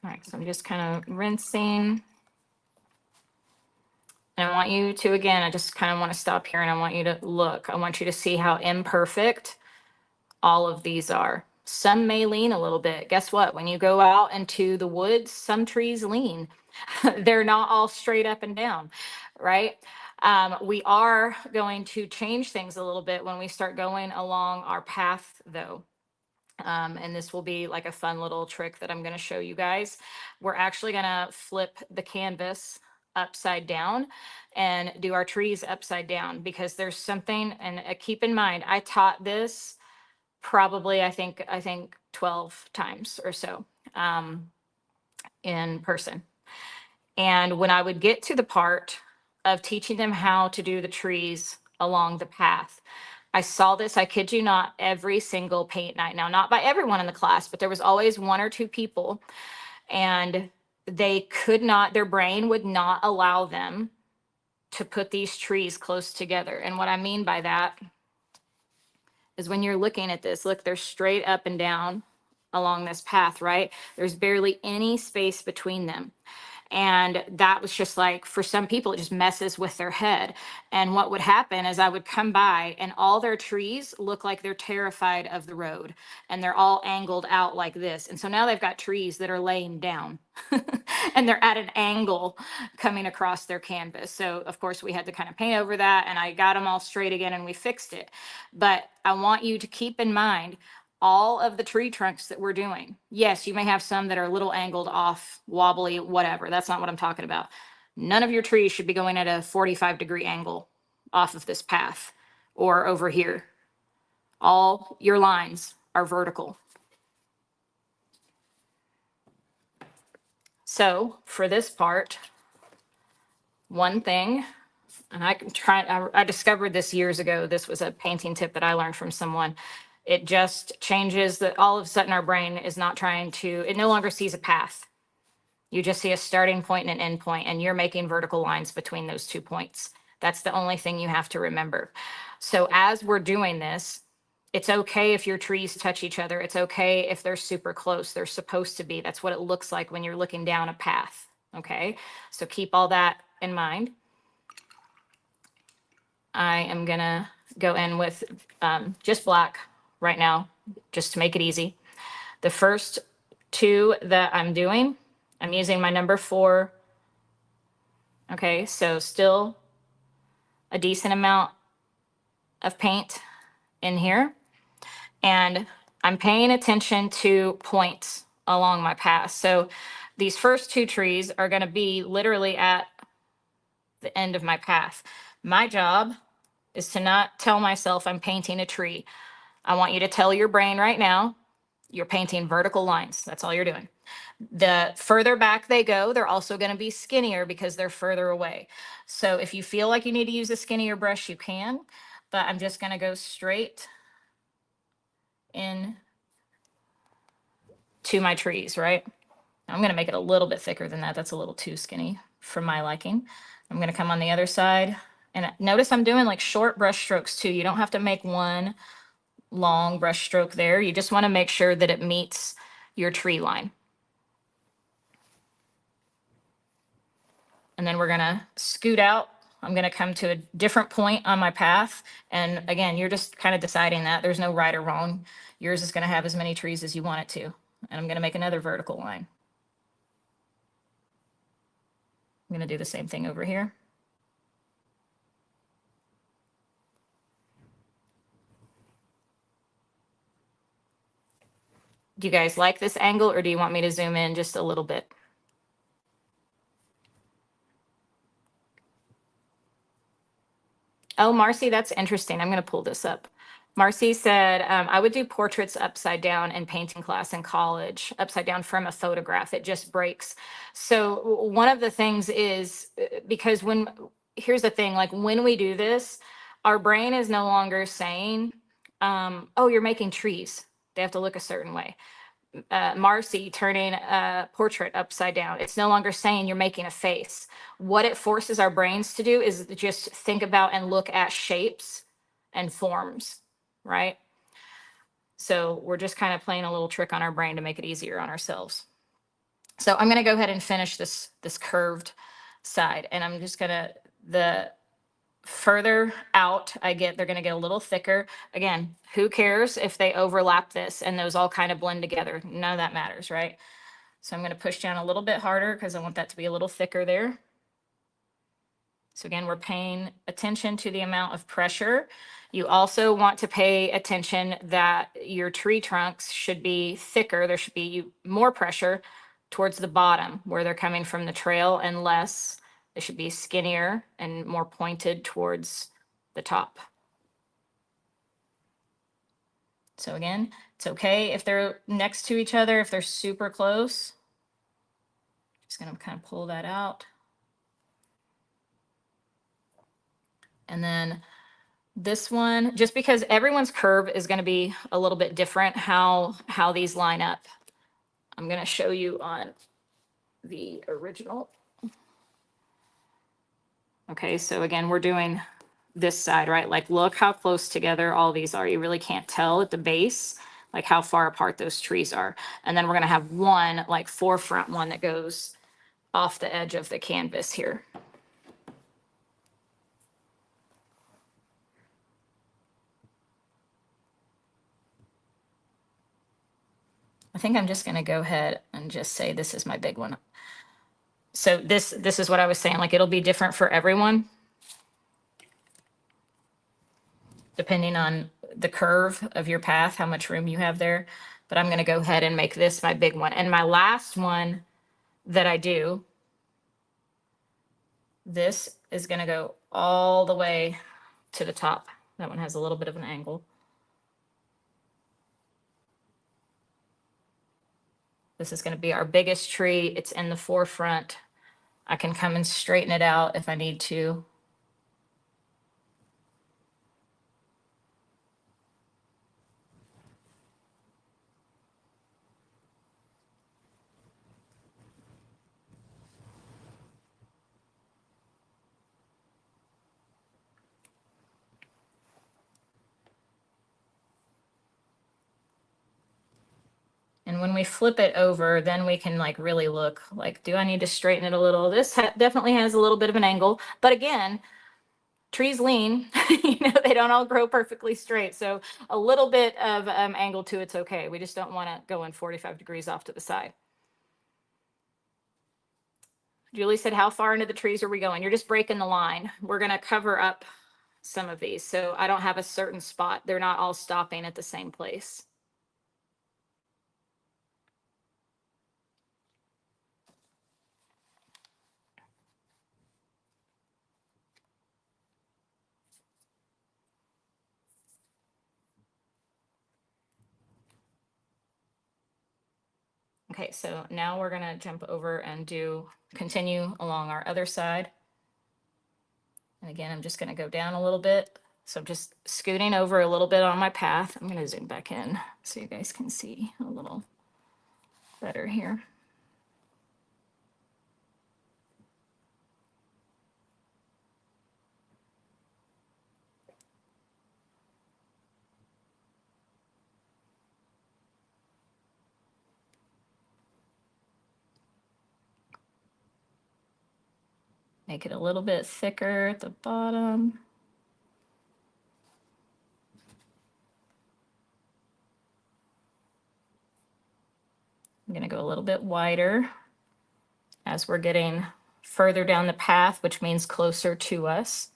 Speaker 1: All right, so I'm just kind of rinsing. And I want you to, again, I just kind of want to stop here and I want you to look. I want you to see how imperfect all of these are. Some may lean a little bit. Guess what? When you go out into the woods, some trees lean. They're not all straight up and down, right? We are going to change things a little bit when we start going along our path, though. And this will be like a fun little trick that I'm going to show you guys. We're actually going to flip the canvas upside down and do our trees upside down because there's something, and keep in mind, I taught this probably, I think 12 times or so in person. And when I would get to the part of teaching them how to do the trees along the path, I saw this, I kid you not, every single paint night. Now, not by everyone in the class, but there was always one or two people, and they could not, their brain would not allow them to put these trees close together. And what I mean by that is when you're looking at this, look, they're straight up and down along this path, right? There's barely any space between them. And that was just like, for some people, it just messes with their head. And what would happen is I would come by and all their trees look like they're terrified of the road and they're all angled out like this. And so now they've got trees that are laying down and they're at an angle coming across their canvas. So of course we had to kind of paint over that and I got them all straight again and we fixed it. But I want you to keep in mind, all of the tree trunks that we're doing. Yes, you may have some that are a little angled off, wobbly, whatever. That's not what I'm talking about. None of your trees should be going at a 45-degree angle off of this path or over here. All your lines are vertical. So for this part, one thing, and I discovered this years ago. This was a painting tip that I learned from someone. It just changes that all of a sudden our brain is not trying to, it no longer sees a path. You just see a starting point and an end point, and you're making vertical lines between those 2 points. That's the only thing you have to remember. So as we're doing this, it's okay if your trees touch each other. It's okay if they're super close. They're supposed to be. That's what it looks like when you're looking down a path. Okay. So keep all that in mind. I am going to go in with just black right now, just to make it easy. The first 2 that I'm doing, I'm using my number 4. Okay. So still a decent amount of paint in here. And I'm paying attention to points along my path. So these first 2 trees are going to be literally at the end of my path. My job is to not tell myself I'm painting a tree. I want you to tell your brain right now, you're painting vertical lines. That's all you're doing. The further back they go, they're also going to be skinnier because they're further away. So if you feel like you need to use a skinnier brush, you can, but I'm just going to go straight in to my trees, right? I'm going to make it a little bit thicker than that. That's a little too skinny for my liking. I'm going to come on the other side, and notice I'm doing like short brush strokes too. You don't have to make one long brush stroke there. You just want to make sure that it meets your tree line. And then we're going to scoot out. I'm going to come to a different point on my path. And again, you're just kind of deciding that. There's no right or wrong. Yours is going to have as many trees as you want it to. And I'm going to make another vertical line. I'm going to do the same thing over here. Do you guys like this angle, or do you want me to zoom in just a little bit? Oh, Marcy, that's interesting. I'm going to pull this up. Marcy said, I would do portraits upside down in painting class in college, upside down from a photograph. It just breaks. So one of the things is because here's the thing, like when we do this, our brain is no longer saying, oh, you're making trees. They have to look a certain way. Marcy turning a portrait upside down. It's no longer saying you're making a face. What it forces our brains to do is just think about and look at shapes and forms, right? So we're just kind of playing a little trick on our brain to make it easier on ourselves. So I'm going to go ahead and finish this curved side, and I'm just going to, the further out I get, they're going to get a little thicker. Again, who cares if they overlap this and those all kind of blend together? None of that matters, right? So I'm going to push down a little bit harder because I want that to be a little thicker there. So again, we're paying attention to the amount of pressure. You also want to pay attention that your tree trunks should be thicker. There should be more pressure towards the bottom where they're coming from the trail, and less, they should be skinnier and more pointed towards the top. So again, it's okay if they're next to each other, if they're super close. Just going to kind of pull that out. And then this one, just because everyone's curve is going to be a little bit different, how these line up. I'm going to show you on the original. Okay, so again, we're doing this side, right? Like, look how close together all these are. You really can't tell at the base, like how far apart those trees are. And then we're going to have one, like forefront one that goes off the edge of the canvas here. I think I'm just going to go ahead and just say this is my big one. So this is what I was saying, like it'll be different for everyone depending on the curve of your path, how much room you have there. But I'm going to go ahead and make this my big one. And my last one that I do, this is going to go all the way to the top. That one has a little bit of an angle. This is going to be our biggest tree. It's in the forefront. I can come and straighten it out if I need to. And when we flip it over, then we can like really look like, do I need to straighten it a little? This definitely has a little bit of an angle, but again, trees lean, you know, they don't all grow perfectly straight. So a little bit of angle to it's okay. We just don't want to go in 45 degrees off to the side. Julie said, how far into the trees are we going? You're just breaking the line. We're going to cover up some of these. So I don't have a certain spot. They're not all stopping at the same place. Okay, so now we're gonna jump over and continue along our other side. And again, I'm just gonna go down a little bit. So I'm just scooting over a little bit on my path. I'm gonna zoom back in so you guys can see a little better here. Make it a little bit thicker at the bottom. I'm gonna go a little bit wider as we're getting further down the path, which means closer to us.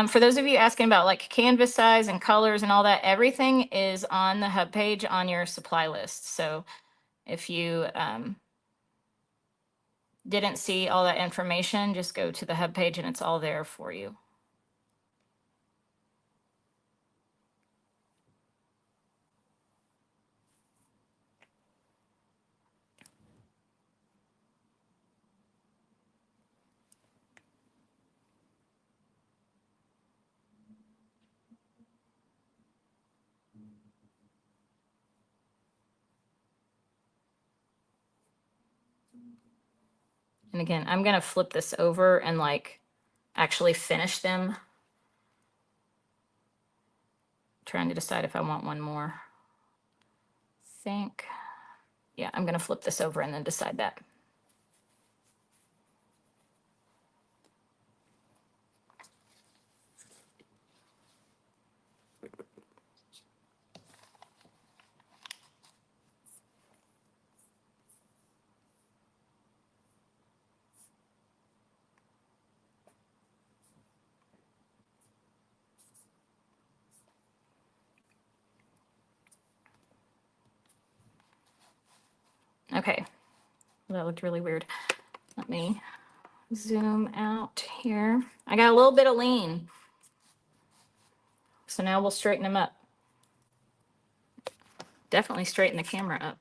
Speaker 1: For those of you asking about like canvas size and colors and all that, everything is on the hub page on your supply list. So if you didn't see all that information, just go to the hub page and it's all there for you. And again, I'm going to flip this over and like actually finish them. Trying to decide if I want one more. Yeah, I'm going to flip this over and then decide that. Okay, that looked really weird. Let me zoom out here. I got a little bit of lean. So now we'll straighten them up. Definitely straighten the camera up.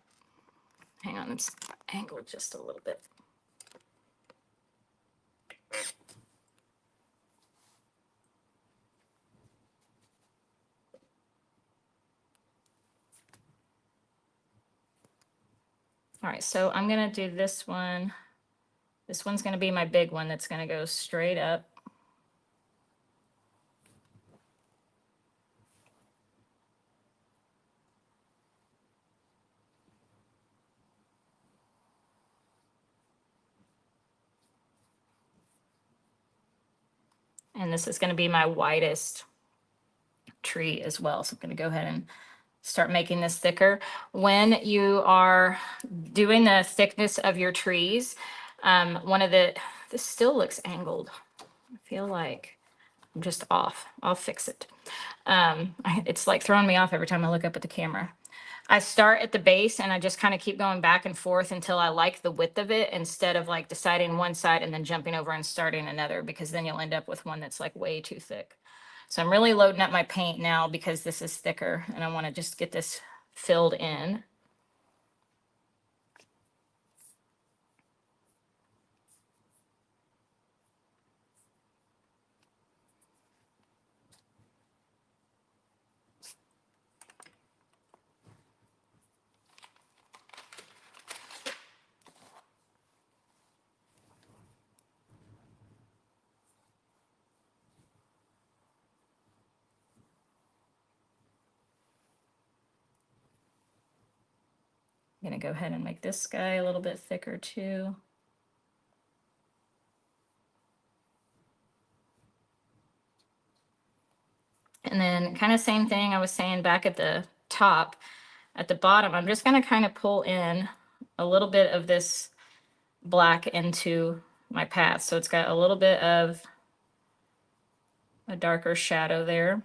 Speaker 1: Hang on, it's angled just a little bit. All right, so I'm gonna do this one. This one's gonna be my big one that's gonna go straight up. And this is gonna be my widest tree as well. So I'm gonna go ahead and start making this thicker. When you are doing the thickness of your trees, this still looks angled. I feel like I'm just off. I'll fix it. It's like throwing me off every time I look up at the camera. I start at the base and I just kind of keep going back and forth until I like the width of it, instead of like deciding one side and then jumping over and starting another, because then you'll end up with one that's like way too thick. So I'm really loading up my paint now because this is thicker and I want to just get this filled in. I'm going to go ahead and make this guy a little bit thicker too. And then kind of same thing I was saying back at the top, at the bottom, I'm just going to kind of pull in a little bit of this black into my path. So it's got a little bit of a darker shadow there.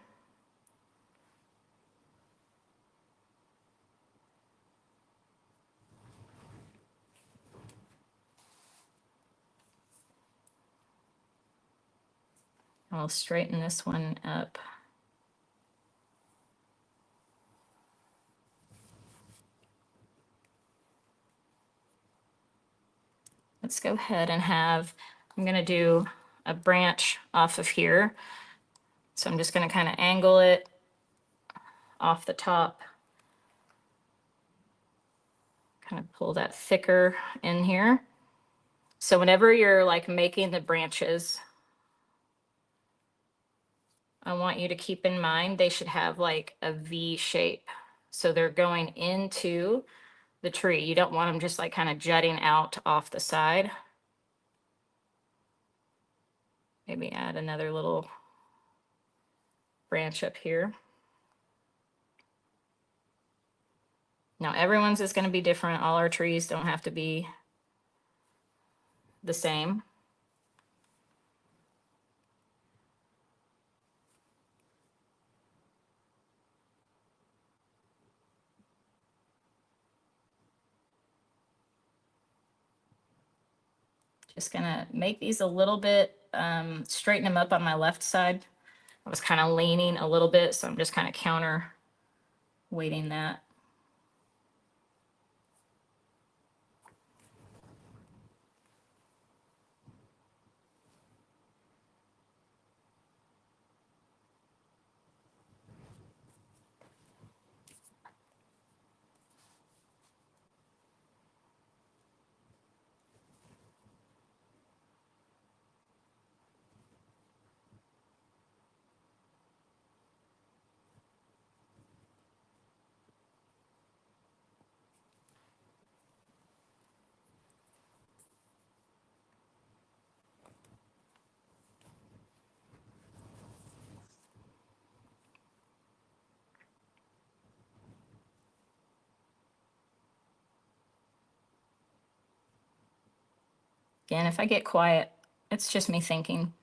Speaker 1: I'll straighten this one up. Let's go ahead and have, I'm going to do a branch off of here. So I'm just going to kind of angle it off the top. Kind of pull that thicker in here. So whenever you're like making the branches, I want you to keep in mind they should have like a V shape. So they're going into the tree. You don't want them just like kind of jutting out off the side. Maybe add another little branch up here. Now everyone's is going to be different. All our trees don't have to be the same. Just gonna make these a little bit, straighten them up on my left side. I was kind of leaning a little bit, so I'm just kind of counter weighting that. Again, if I get quiet, it's just me thinking,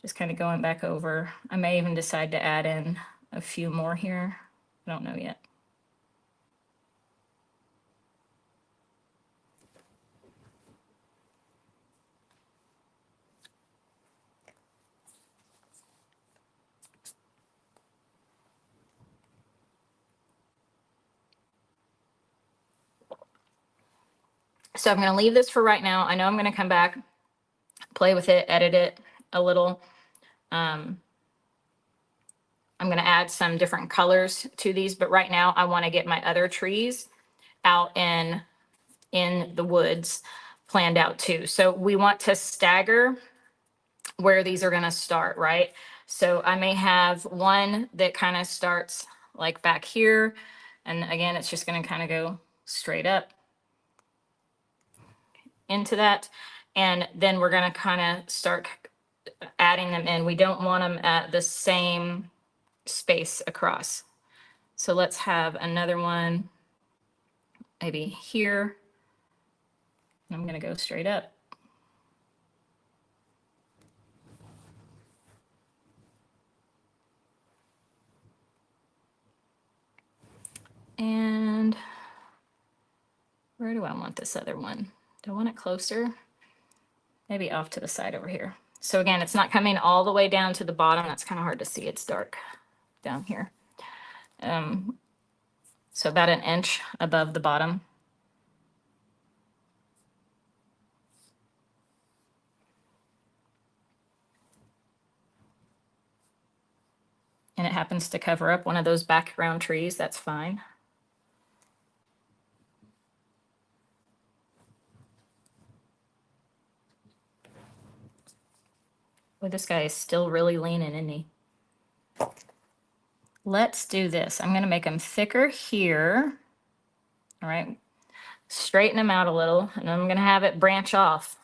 Speaker 1: just kind of going back over. I may even decide to add in a few more here. I don't know yet. So I'm going to leave this for right now. I know I'm going to come back, play with it, edit it a little. I'm going to add some different colors to these, but right now I want to get my other trees out in the woods planned out too. So we want to stagger where these are going to start, right? So I may have one that kind of starts like back here. And again, it's just going to kind of go straight up into that. And then we're going to kind of start adding them in. We don't want them at the same space across. So let's have another one maybe here. I'm going to go straight up. And where do I want this other one? Do I want it closer? Maybe off to the side over here. So again, it's not coming all the way down to the bottom. That's kind of hard to see. It's dark down here. So about an inch above the bottom. And it happens to cover up one of those background trees, that's fine. Well, this guy is still really leaning, isn't he? Let's do this. I'm going to make them thicker here. All right. straighten them out a little, and I'm going to have it branch off.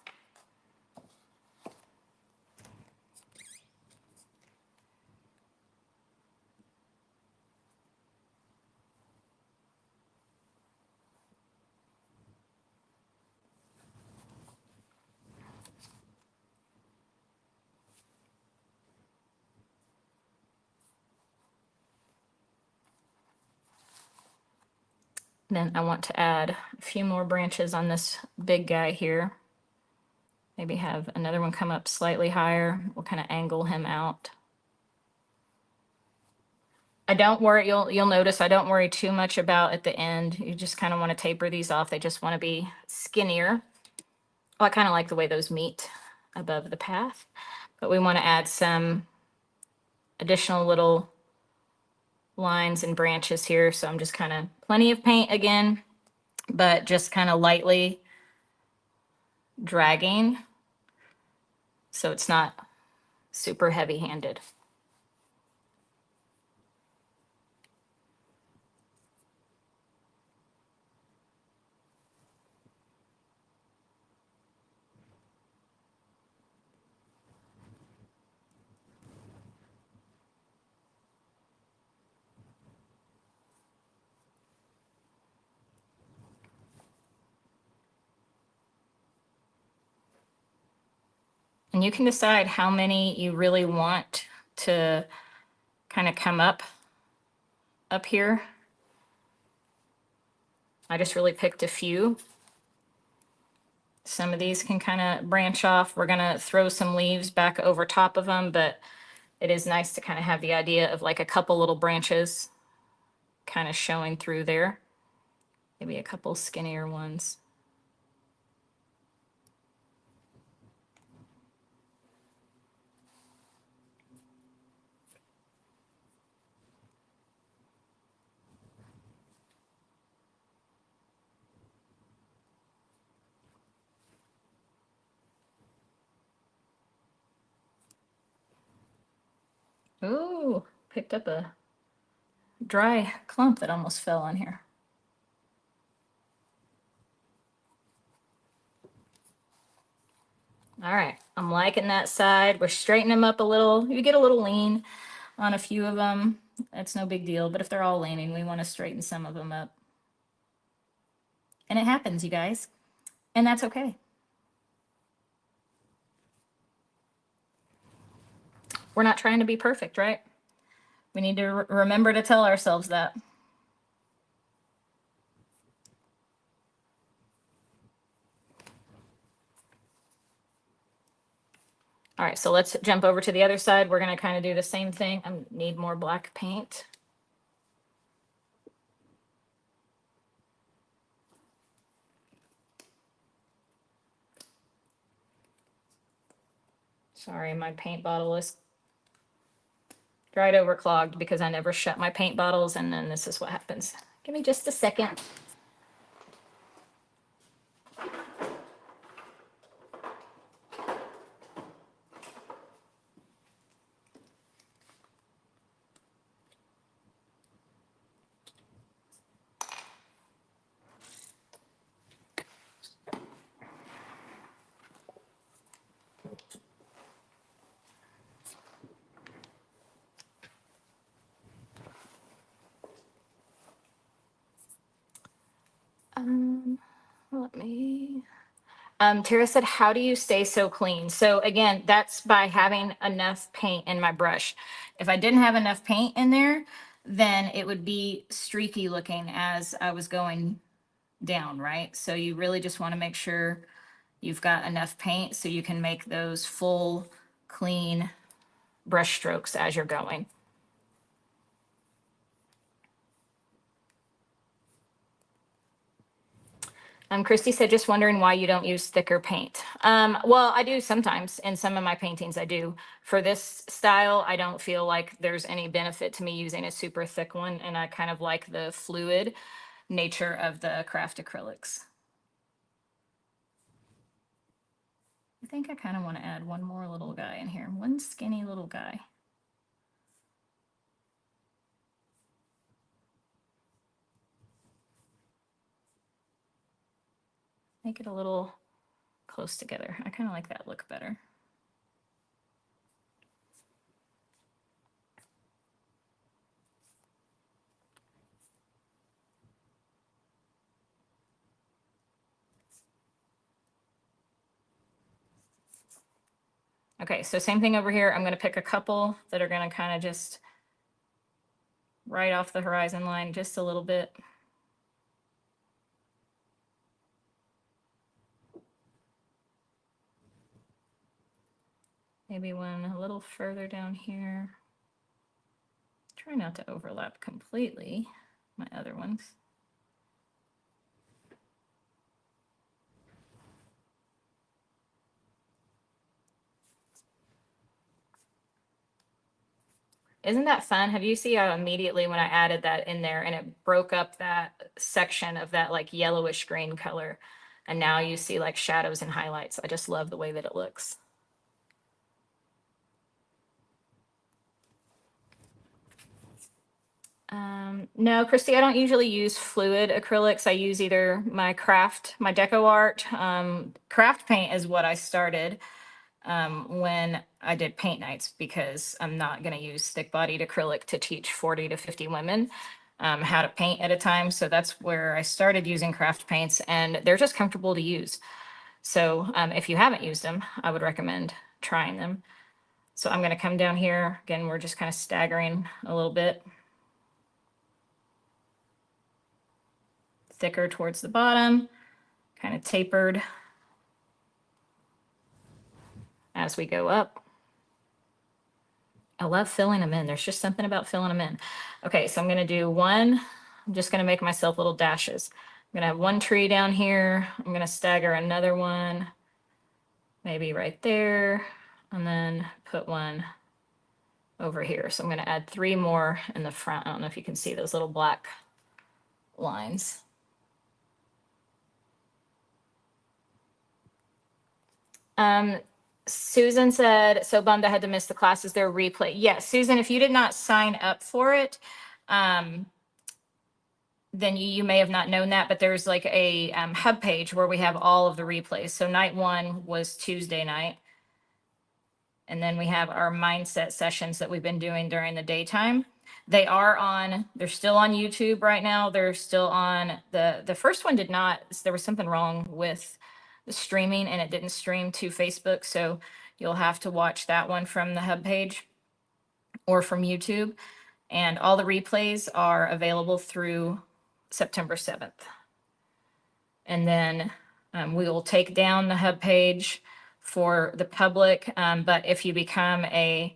Speaker 1: Then I want to add a few more branches on this big guy here. Maybe have another one come up slightly higher. We'll kind of angle him out. I don't worry, you'll notice I don't worry too much about at the end. You just kind of want to taper these off. They just want to be skinnier. Oh, I kind of like the way those meet above the path, but we want to add some additional little lines and branches here. So I'm just kind of plenty of paint again, but just kind of lightly dragging so it's not super heavy-handed. And you can decide how many you really want to kind of come up here. I just really picked a few. Some of these can kind of branch off. We're going to throw some leaves back over top of them, but it is nice to kind of have the idea of like a couple little branches kind of showing through there. Maybe a couple skinnier ones. Ooh, picked up a dry clump that almost fell on here. All right, I'm liking that side. We're straightening them up a little. You get a little lean on a few of them. That's no big deal, but if they're all leaning, we want to straighten some of them up. And it happens, you guys, and that's okay. We're not trying to be perfect, right? We need to remember to tell ourselves that. All right, so let's jump over to the other side. We're going to kind of do the same thing. I need more black paint. Sorry, my paint bottle is dried over clogged because I never shut my paint bottles, and then this is what happens. Give me just a second. Let me. Tara said, how do you stay so clean? So again, that's by having enough paint in my brush. If I didn't have enough paint in there, then it would be streaky looking as I was going down, right? So you really just want to make sure you've got enough paint so you can make those full, clean brush strokes as you're going. Christy said, just wondering why you don't use thicker paint. Well, I do sometimes in some of my paintings, I do. For this style, I don't feel like there's any benefit to me using a super thick one, and I kind of like the fluid nature of the craft acrylics. I think I kind of want to add one more little guy in here, one skinny little guy. make it a little close together. I kind of like that look better. Okay, so same thing over here. I'm going to pick a couple that are going to kind of just right off the horizon line just a little bit. Maybe one a little further down here. Try not to overlap completely my other ones. Isn't that fun? Have you seen how immediately when I added that in there and it broke up that section of that like yellowish green color, and now you see like shadows and highlights. I just love the way that it looks. No, Christy, I don't usually use fluid acrylics. I use either my Deco Art. Craft paint is what I started when I did paint nights, because I'm not going to use thick bodied acrylic to teach 40 to 50 women how to paint at a time. So that's where I started using craft paints, and they're just comfortable to use. So if you haven't used them, I would recommend trying them. So I'm going to come down here. Again, we're just kind of staggering a little bit. Thicker towards the bottom, kind of tapered as we go up. I love filling them in. There's just something about filling them in. Okay, so I'm going to do one. I'm just going to make myself little dashes. I'm going to have one tree down here. I'm going to stagger another one, maybe right there, and then put one over here. So I'm going to add 3 more in the front. I don't know if you can see those little black lines. Susan said, so bummed I had to miss the classes. They're replay. Yes, Susan, if you did not sign up for it, then you may have not known that, but there's like a hub page where we have all of the replays. So night 1 was Tuesday night. And then we have our mindset sessions that we've been doing during the daytime. They're still on YouTube right now. They're still on the first one did not, there was something wrong with the streaming and it didn't stream to Facebook. So you'll have to watch that one from the hub page or from YouTube. And all the replays are available through September 7th. And then we will take down the hub page for the public. But if you become a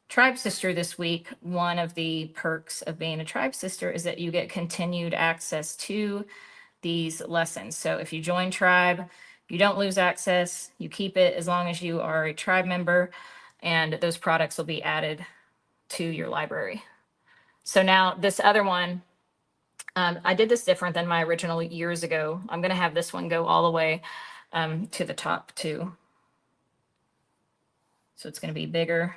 Speaker 1: Tribe Sister this week, one of the perks of being a Tribe Sister is that you get continued access to these lessons. So if you join Tribe, you don't lose access. You keep it as long as you are a Tribe member, and those products will be added to your library. So now this other one, I did this different than my original years ago. I'm going to have this one go all the way to the top too. So it's going to be bigger.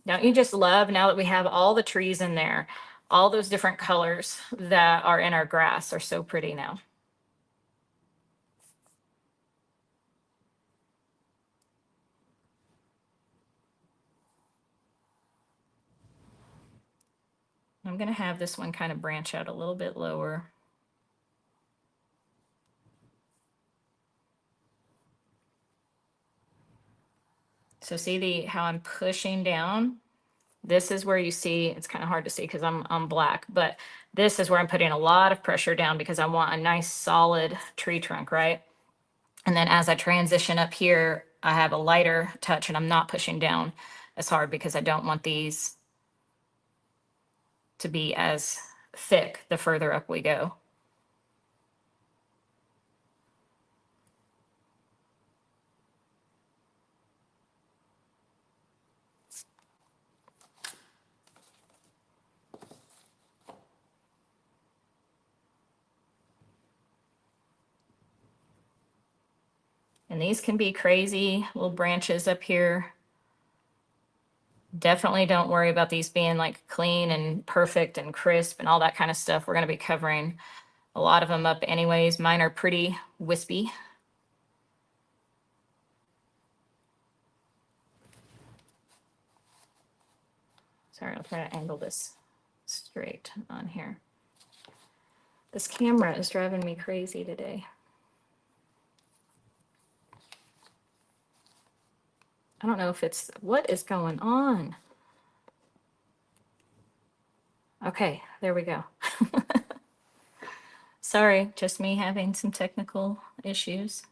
Speaker 1: Don't you just love, now that we have all the trees in there, all those different colors that are in our grass are so pretty now. I'm going to have this one kind of branch out a little bit lower. So see how I'm pushing down? This is where you see, it's kind of hard to see because I'm black, but this is where I'm putting a lot of pressure down because I want a nice solid tree trunk, right? And then as I transition up here, I have a lighter touch and I'm not pushing down as hard because I don't want these to be as thick the further up we go. And these can be crazy little branches up here. Definitely don't worry about these being like clean and perfect and crisp and all that kind of stuff. We're going to be covering a lot of them up anyways. Mine are pretty wispy. Sorry, I'll try to angle this straight on here. This camera is driving me crazy today. I don't know if it's, what is going on? Okay, there we go. Sorry, just me having some technical issues.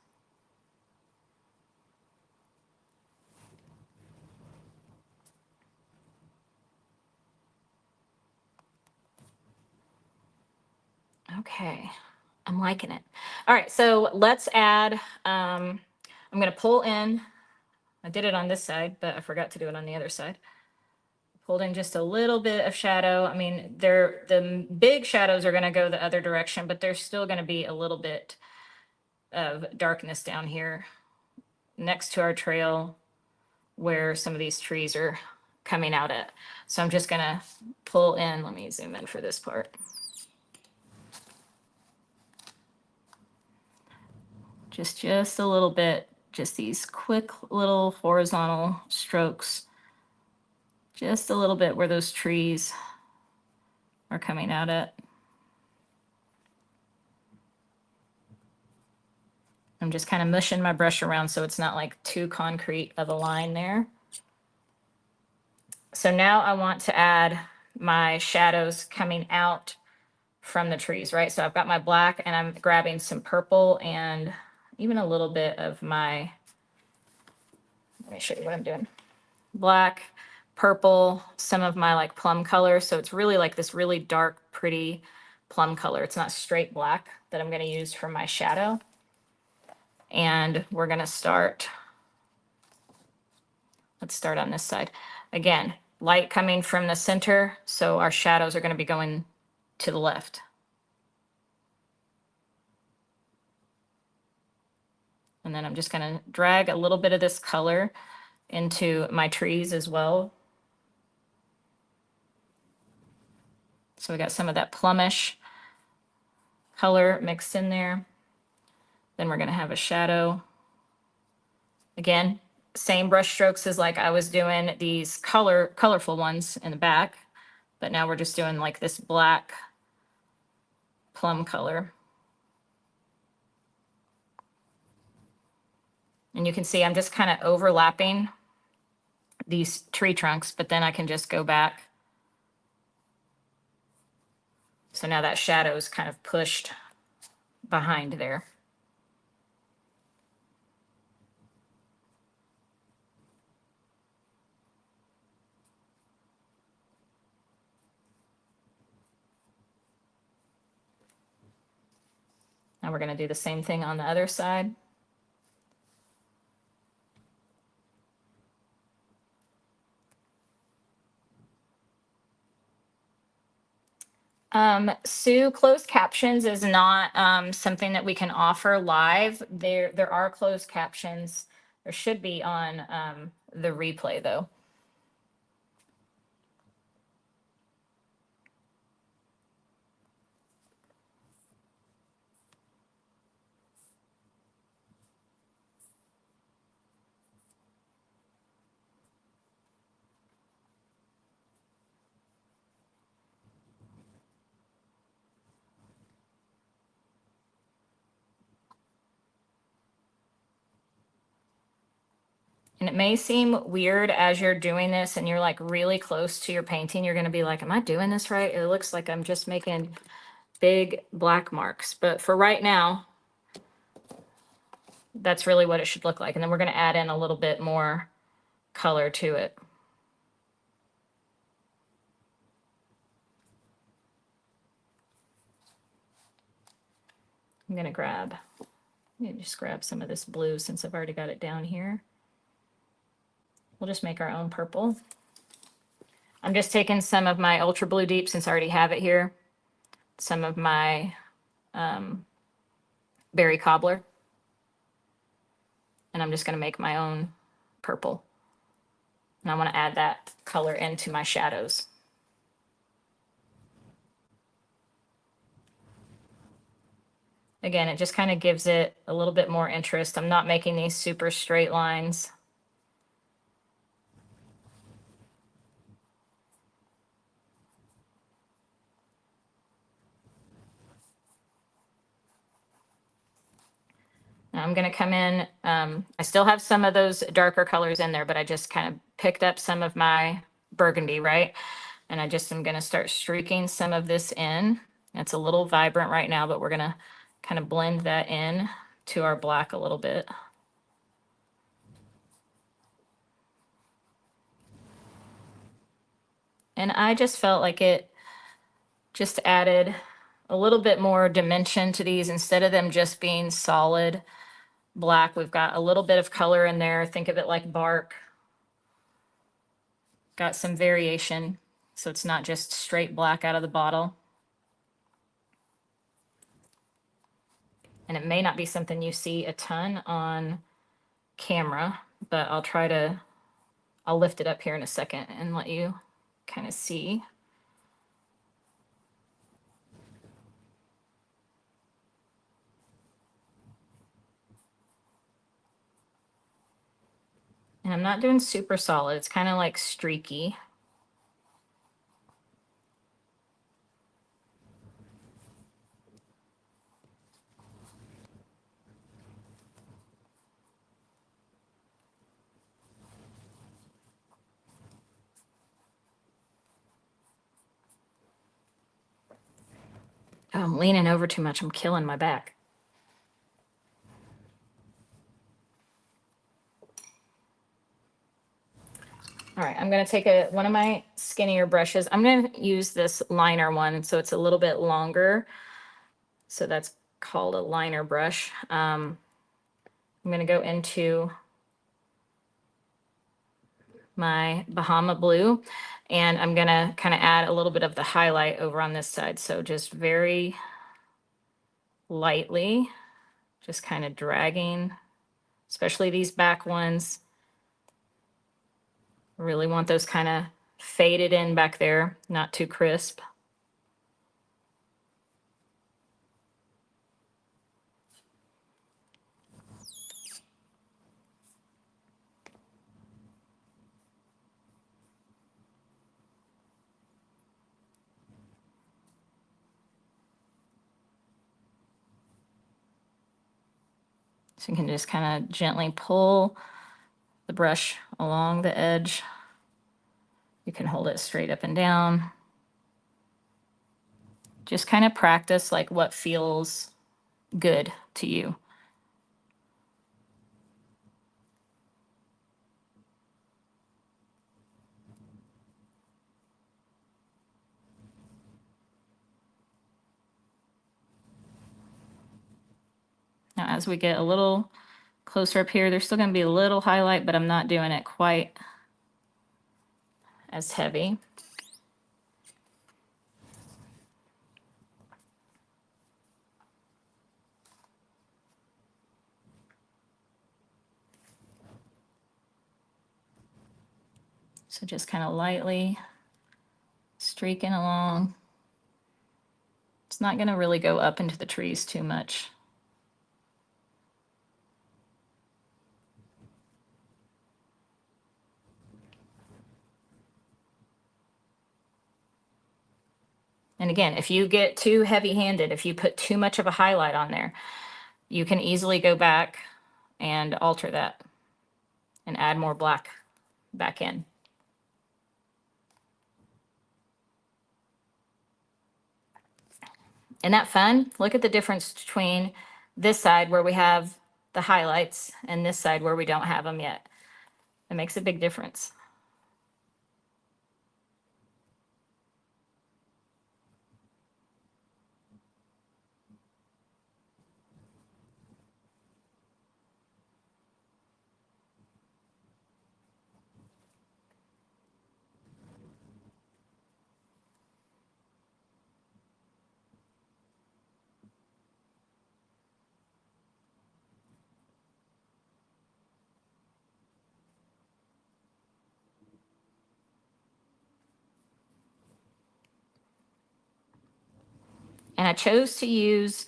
Speaker 1: Okay, I'm liking it. All right, so let's add, I'm gonna pull in, I did it on this side, but I forgot to do it on the other side. Pulled in just a little bit of shadow. I mean, the big shadows are gonna go the other direction, but there's still gonna be a little bit of darkness down here next to our trail where some of these trees are coming out at. So I'm just gonna pull in, let me zoom in for this part. Just a little bit, just these quick little horizontal strokes, just a little bit where those trees are coming out at. I'm just kind of mushing my brush around so it's not like too concrete of a line there. So now I want to add my shadows coming out from the trees, right? So I've got my black and I'm grabbing some purple and even a little bit of my, let me show you what I'm doing. Black, purple, some of my like plum color. So it's really like this really dark, pretty plum color. It's not straight black that I'm going to use for my shadow. And we're going to start, let's start on this side. Again, light coming from the center. So our shadows are going to be going to the left. And then I'm just going to drag a little bit of this color into my trees as well. So we got some of that plumish color mixed in there. Then we're going to have a shadow. Again, same brush strokes as like I was doing these colorful ones in the back, but now we're just doing like this black plum color. And you can see I'm just kind of overlapping these tree trunks, but then I can just go back. So now that shadow is kind of pushed behind there. Now we're going to do the same thing on the other side. Sue, closed captions is not something that we can offer live. There are closed captions. There should be on the replay though. And it may seem weird as you're doing this and you're like really close to your painting. You're going to be like, am I doing this right? It looks like I'm just making big black marks. But for right now, that's really what it should look like. And then we're going to add in a little bit more color to it. I'm going to just grab some of this blue since I've already got it down here. We'll just make our own purple. I'm just taking some of my Ultra Blue Deep since I already have it here. Some of my Berry Cobbler. And I'm just going to make my own purple. And I want to add that color into my shadows. Again, it just kind of gives it a little bit more interest. I'm not making these super straight lines. Now I'm going to come in. I still have some of those darker colors in there, but I just kind of picked up some of my burgundy, right? And I just am going to start streaking some of this in. It's a little vibrant right now, but we're going to kind of blend that in to our black a little bit. And I just felt like it just added a little bit more dimension to these instead of them just being solid black. We've got a little bit of color in there. Think of it like bark. Got some variation, so it's not just straight black out of the bottle. And it may not be something you see a ton on camera, but I'll lift it up here in a second and let you kind of see. And I'm not doing super solid. It's kind of like streaky. Oh, I'm leaning over too much. I'm killing my back. All right, I'm going to take one of my skinnier brushes. I'm going to use this liner one, so it's a little bit longer. So that's called a liner brush. I'm going to go into my Bahama Blue, and I'm going to kind of add a little bit of the highlight over on this side. So just very lightly, just kind of dragging, especially these back ones. Really want those kind of faded in back there, not too crisp. So you can just kind of gently pull the brush along the edge. You can hold it straight up and down. Just kind of practice like what feels good to you. Now, as we get a little closer up here, there's still going to be a little highlight, but I'm not doing it quite as heavy. So just kind of lightly streaking along. It's not going to really go up into the trees too much. And again, if you get too heavy-handed, if you put too much of a highlight on there, you can easily go back and alter that and add more black back in. Isn't that fun? Look at the difference between this side where we have the highlights and this side where we don't have them yet. It makes a big difference. And I chose to use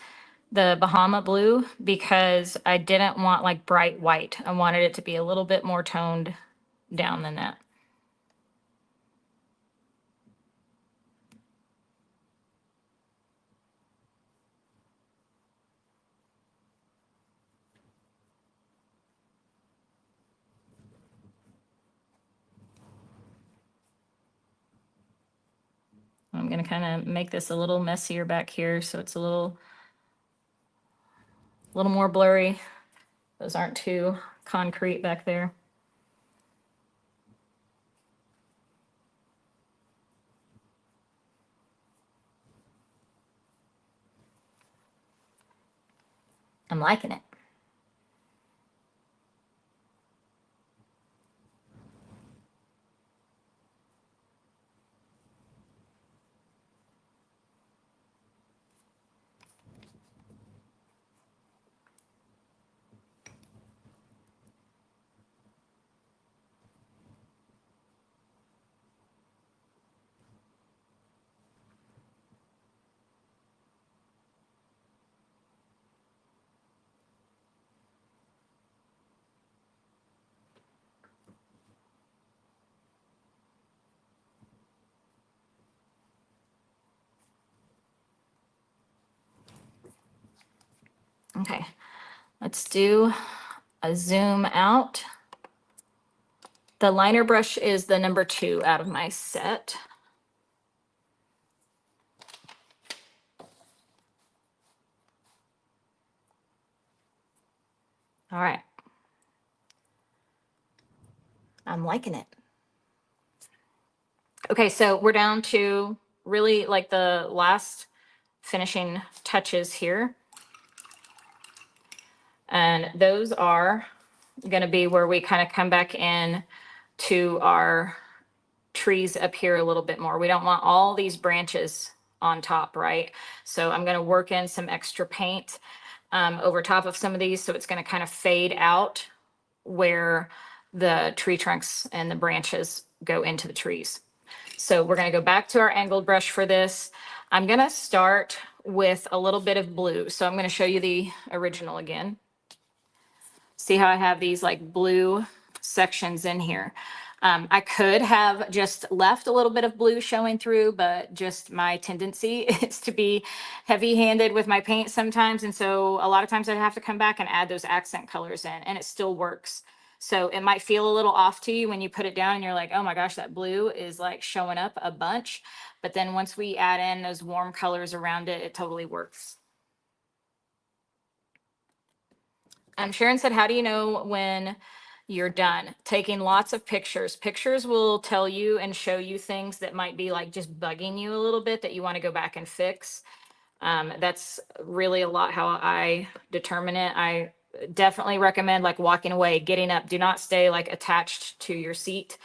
Speaker 1: the Bahama blue because I didn't want like bright white. I wanted it to be a little bit more toned down than that. I'm going to kind of make this a little messier back here so it's a little more blurry. Those aren't too concrete back there. I'm liking it. Okay, let's do a zoom out. The liner brush is the number 2 out of my set. All right. I'm liking it. Okay, so we're down to really like the last finishing touches here. And those are going to be where we kind of come back in to our trees up here a little bit more. We don't want all these branches on top, right? So I'm going to work in some extra paint over top of some of these. So it's going to kind of fade out where the tree trunks and the branches go into the trees. So we're going to go back to our angled brush for this. I'm going to start with a little bit of blue. So I'm going to show you the original again. See how I have these like blue sections in here. I could have just left a little bit of blue showing through, but just my tendency is to be heavy-handed with my paint sometimes. And so a lot of times I have to come back and add those accent colors in, and it still works. So it might feel a little off to you when you put it down and you're like, oh my gosh, that blue is like showing up a bunch. But then once we add in those warm colors around it, it totally works. Sharon said, how do you know when you're done? Taking lots of pictures. Pictures will tell you and show you things that might be like just bugging you a little bit that you want to go back and fix. That's really a lot how I determine it. I definitely recommend like walking away, getting up. Do not stay like attached to your seat,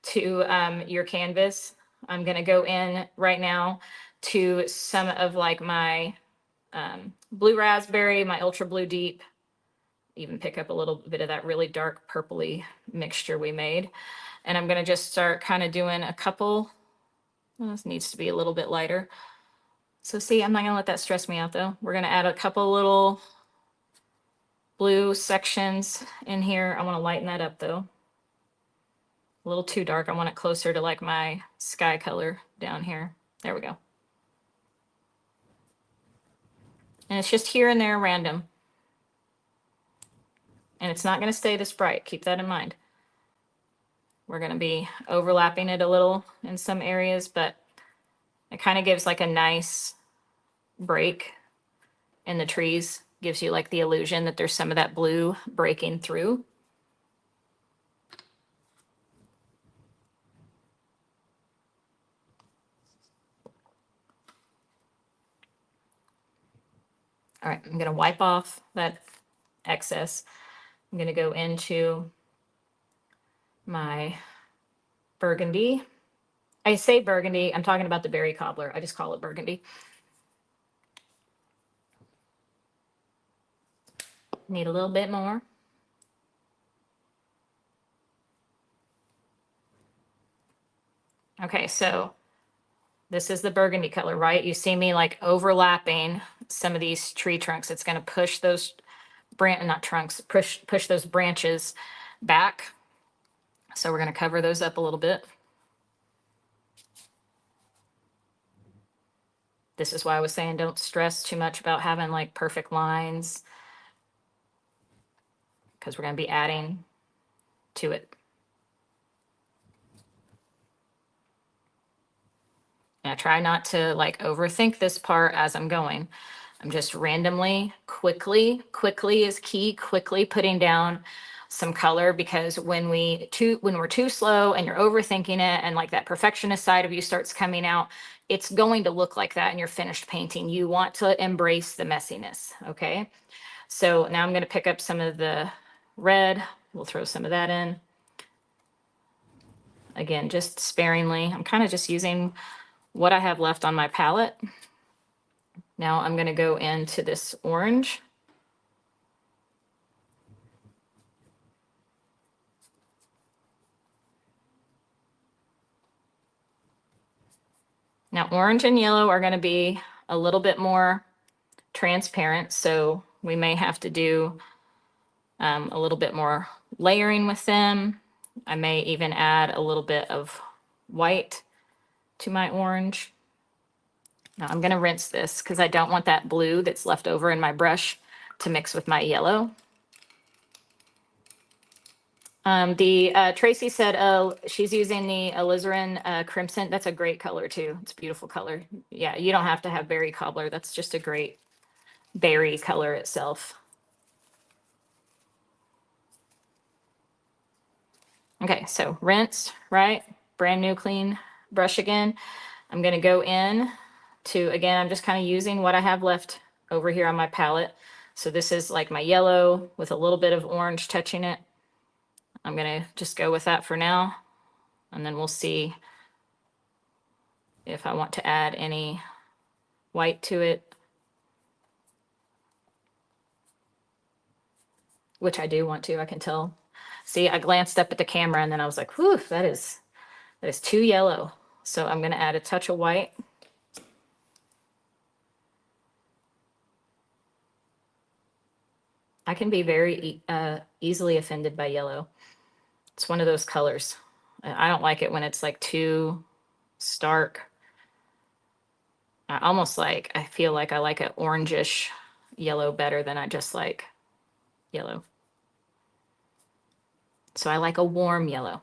Speaker 1: to your canvas. I'm going to go in right now to some of like my blue raspberry, my ultra blue deep, even pick up a little bit of that really dark purpley mixture we made. And I'm going to just start kind of doing a couple. Well, this needs to be a little bit lighter. So see, I'm not going to let that stress me out though. We're going to add a couple little blue sections in here. I want to lighten that up though. A little too dark. I want it closer to like my sky color down here. There we go. And it's just here and there random. And it's not going to stay this bright. Keep that in mind. We're going to be overlapping it a little in some areas, but it kind of gives like a nice break in the trees. Gives you like the illusion that there's some of that blue breaking through. All right, I'm going to wipe off that excess. I'm going to go into my burgundy. I say burgundy, I'm talking about the berry cobbler. I just call it burgundy. Need a little bit more. Okay, so This is the burgundy color, right? You see me like overlapping some of these tree trunks. It's going to push those not trunks, push those branches back. So we're going to cover those up a little bit. This is why I was saying don't stress too much about having like perfect lines, because we're going to be adding to it. And I try not to like overthink this part as I'm going. I'm just randomly, quickly is key, quickly putting down some color, because when we're too slow and you're overthinking it and like that perfectionist side of you starts coming out, it's going to look like that in your finished painting. You want to embrace the messiness, okay? So now I'm going to pick up some of the red. We'll throw some of that in. Again, just sparingly. I'm kind of just using what I have left on my palette. Now I'm going to go into this orange. Now orange and yellow are going to be a little bit more transparent, so we may have to do a little bit more layering with them. I may even add a little bit of white to my orange. Now I'm going to rinse this because I don't want that blue that's left over in my brush to mix with my yellow. Tracy said she's using the alizarin crimson. That's a great color too. It's a beautiful color. Yeah, you don't have to have berry cobbler. That's just a great berry color itself. Okay, so rinse, right? Brand new clean brush again. I'm going to go in to, again, I'm just kind of using what I have left over here on my palette. So this is like my yellow with a little bit of orange touching it. I'm going to just go with that for now. And then we'll see if I want to add any white to it, which I do want to, I can tell. See, I glanced up at the camera and then I was like, whew, that is too yellow. So I'm going to add a touch of white. I can be very easily offended by yellow. It's one of those colors. I don't like it when it's like too stark. I feel like I like an orangish yellow better than I just like yellow. So I like a warm yellow.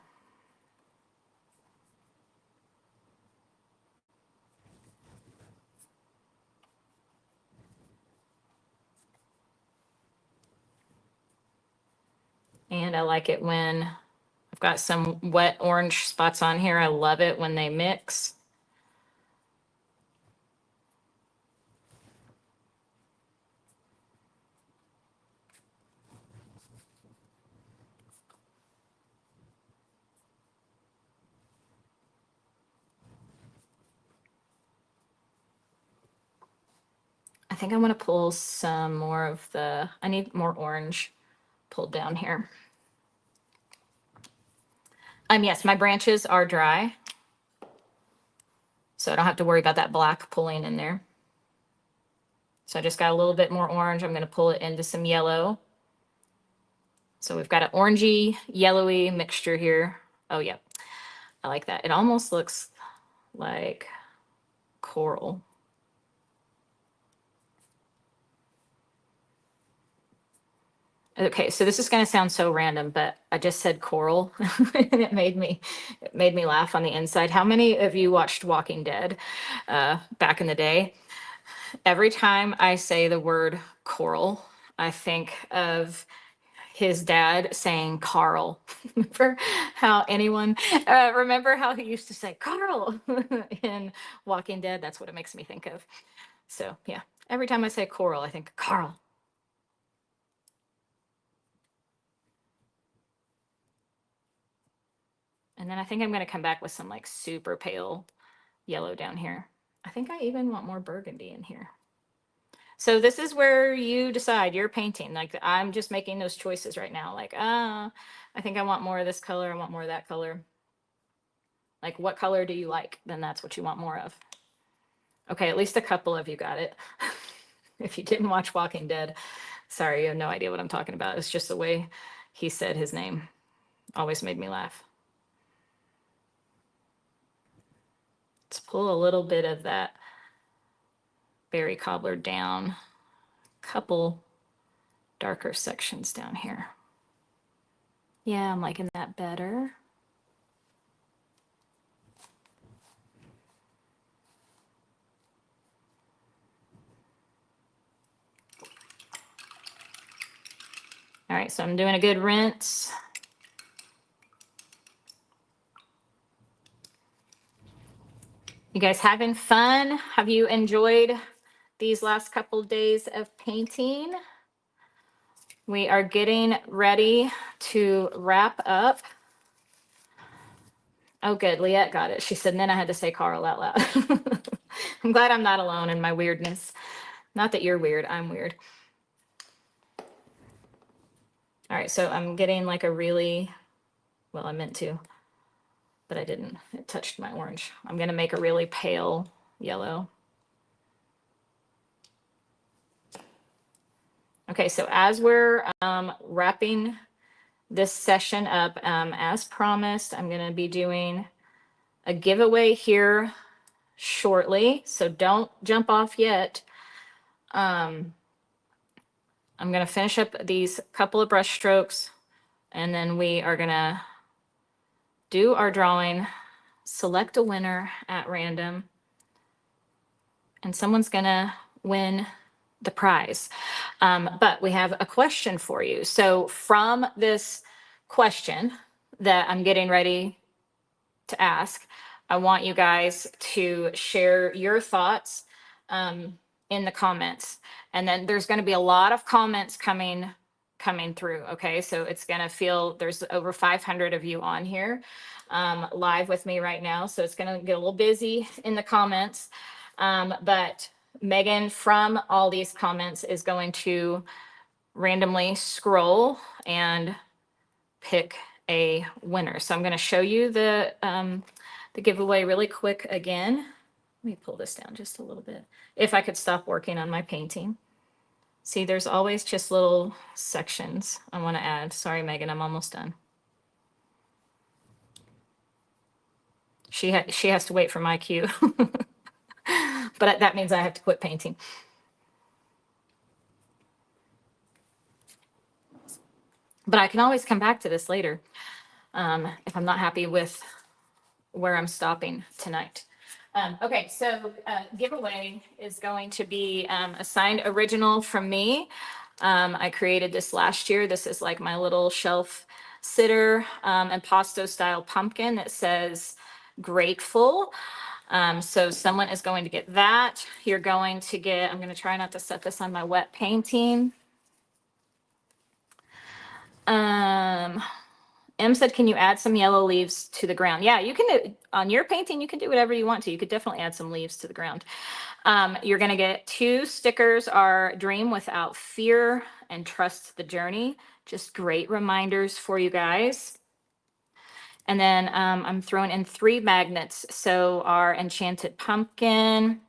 Speaker 1: And I like it when I've got some wet orange spots on here. I love it when they mix. I think I want to pull some more of I need more orange pulled down here. Yes, my branches are dry, so I don't have to worry about that black pulling in there. So I just got a little bit more orange. I'm going to pull it into some yellow. So we've got an orangey, yellowy mixture here. Oh, yeah. I like that. It almost looks like coral. Okay, so this is going to sound so random, but I just said coral and it made me laugh on the inside. How many of you watched Walking Dead back in the day? Every time I say the word coral, I think of his dad saying Carl. Remember how remember how he used to say Carl in Walking Dead? That's what it makes me think of. So yeah, every time I say coral, I think Carl. And then I think I'm going to come back with some like super pale yellow down here. I think I even want more burgundy in here. So this is where you decide you're painting. Like I'm just making those choices right now. Like, I think I want more of this color. I want more of that color. Like what color do you like? Then that's what you want more of. Okay, at least a couple of you got it. If you didn't watch Walking Dead, sorry, you have no idea what I'm talking about. It's just the way he said his name always made me laugh. Let's pull a little bit of that berry cobbler down, couple darker sections down here. Yeah, I'm liking that better. All right, so I'm doing a good rinse. You guys having fun? Have you enjoyed these last couple days of painting? We are getting ready to wrap up. Oh, good. Liette got it. She said, and then I had to say Carl out loud. I'm glad I'm not alone in my weirdness. Not that you're weird, I'm weird. All right, so I'm getting like a really, well, I meant to, but I didn't. It touched my orange. I'm going to make a really pale yellow. Okay, so as we're wrapping this session up, as promised, I'm going to be doing a giveaway here shortly, so don't jump off yet. I'm going to finish up these couple of brush strokes, and then we are going to do our drawing, select a winner at random, and someone's going to win the prize. But we have a question for you. So from this question that I'm getting ready to ask, I want you guys to share your thoughts in the comments. And then there's going to be a lot of comments coming through. Okay, so it's going to feel, there's over 500 of you on here live with me right now, so it's going to get a little busy in the comments. But Megan from all these comments is going to randomly scroll and pick a winner. So I'm going to show you the giveaway really quick again. Let me pull this down just a little bit. If I could stop working on my painting. See, there's always just little sections I want to add. Sorry, Megan, I'm almost done. She has to wait for my cue. But that means I have to quit painting. But I can always come back to this later if I'm not happy with where I'm stopping tonight. Okay, so giveaway is going to be a signed original from me. I created this last year. This is like my little shelf sitter impasto style pumpkin that says grateful. So someone is going to get that. You're going to get, I'm going to try not to set this on my wet painting. M said, can you add some yellow leaves to the ground? Yeah, you can do, on your painting, you can do whatever you want to. You could definitely add some leaves to the ground. You're going to get 2 stickers, are Dream Without Fear and Trust the Journey. Just great reminders for you guys. And then I'm throwing in 3 magnets. So our Enchanted Pumpkin,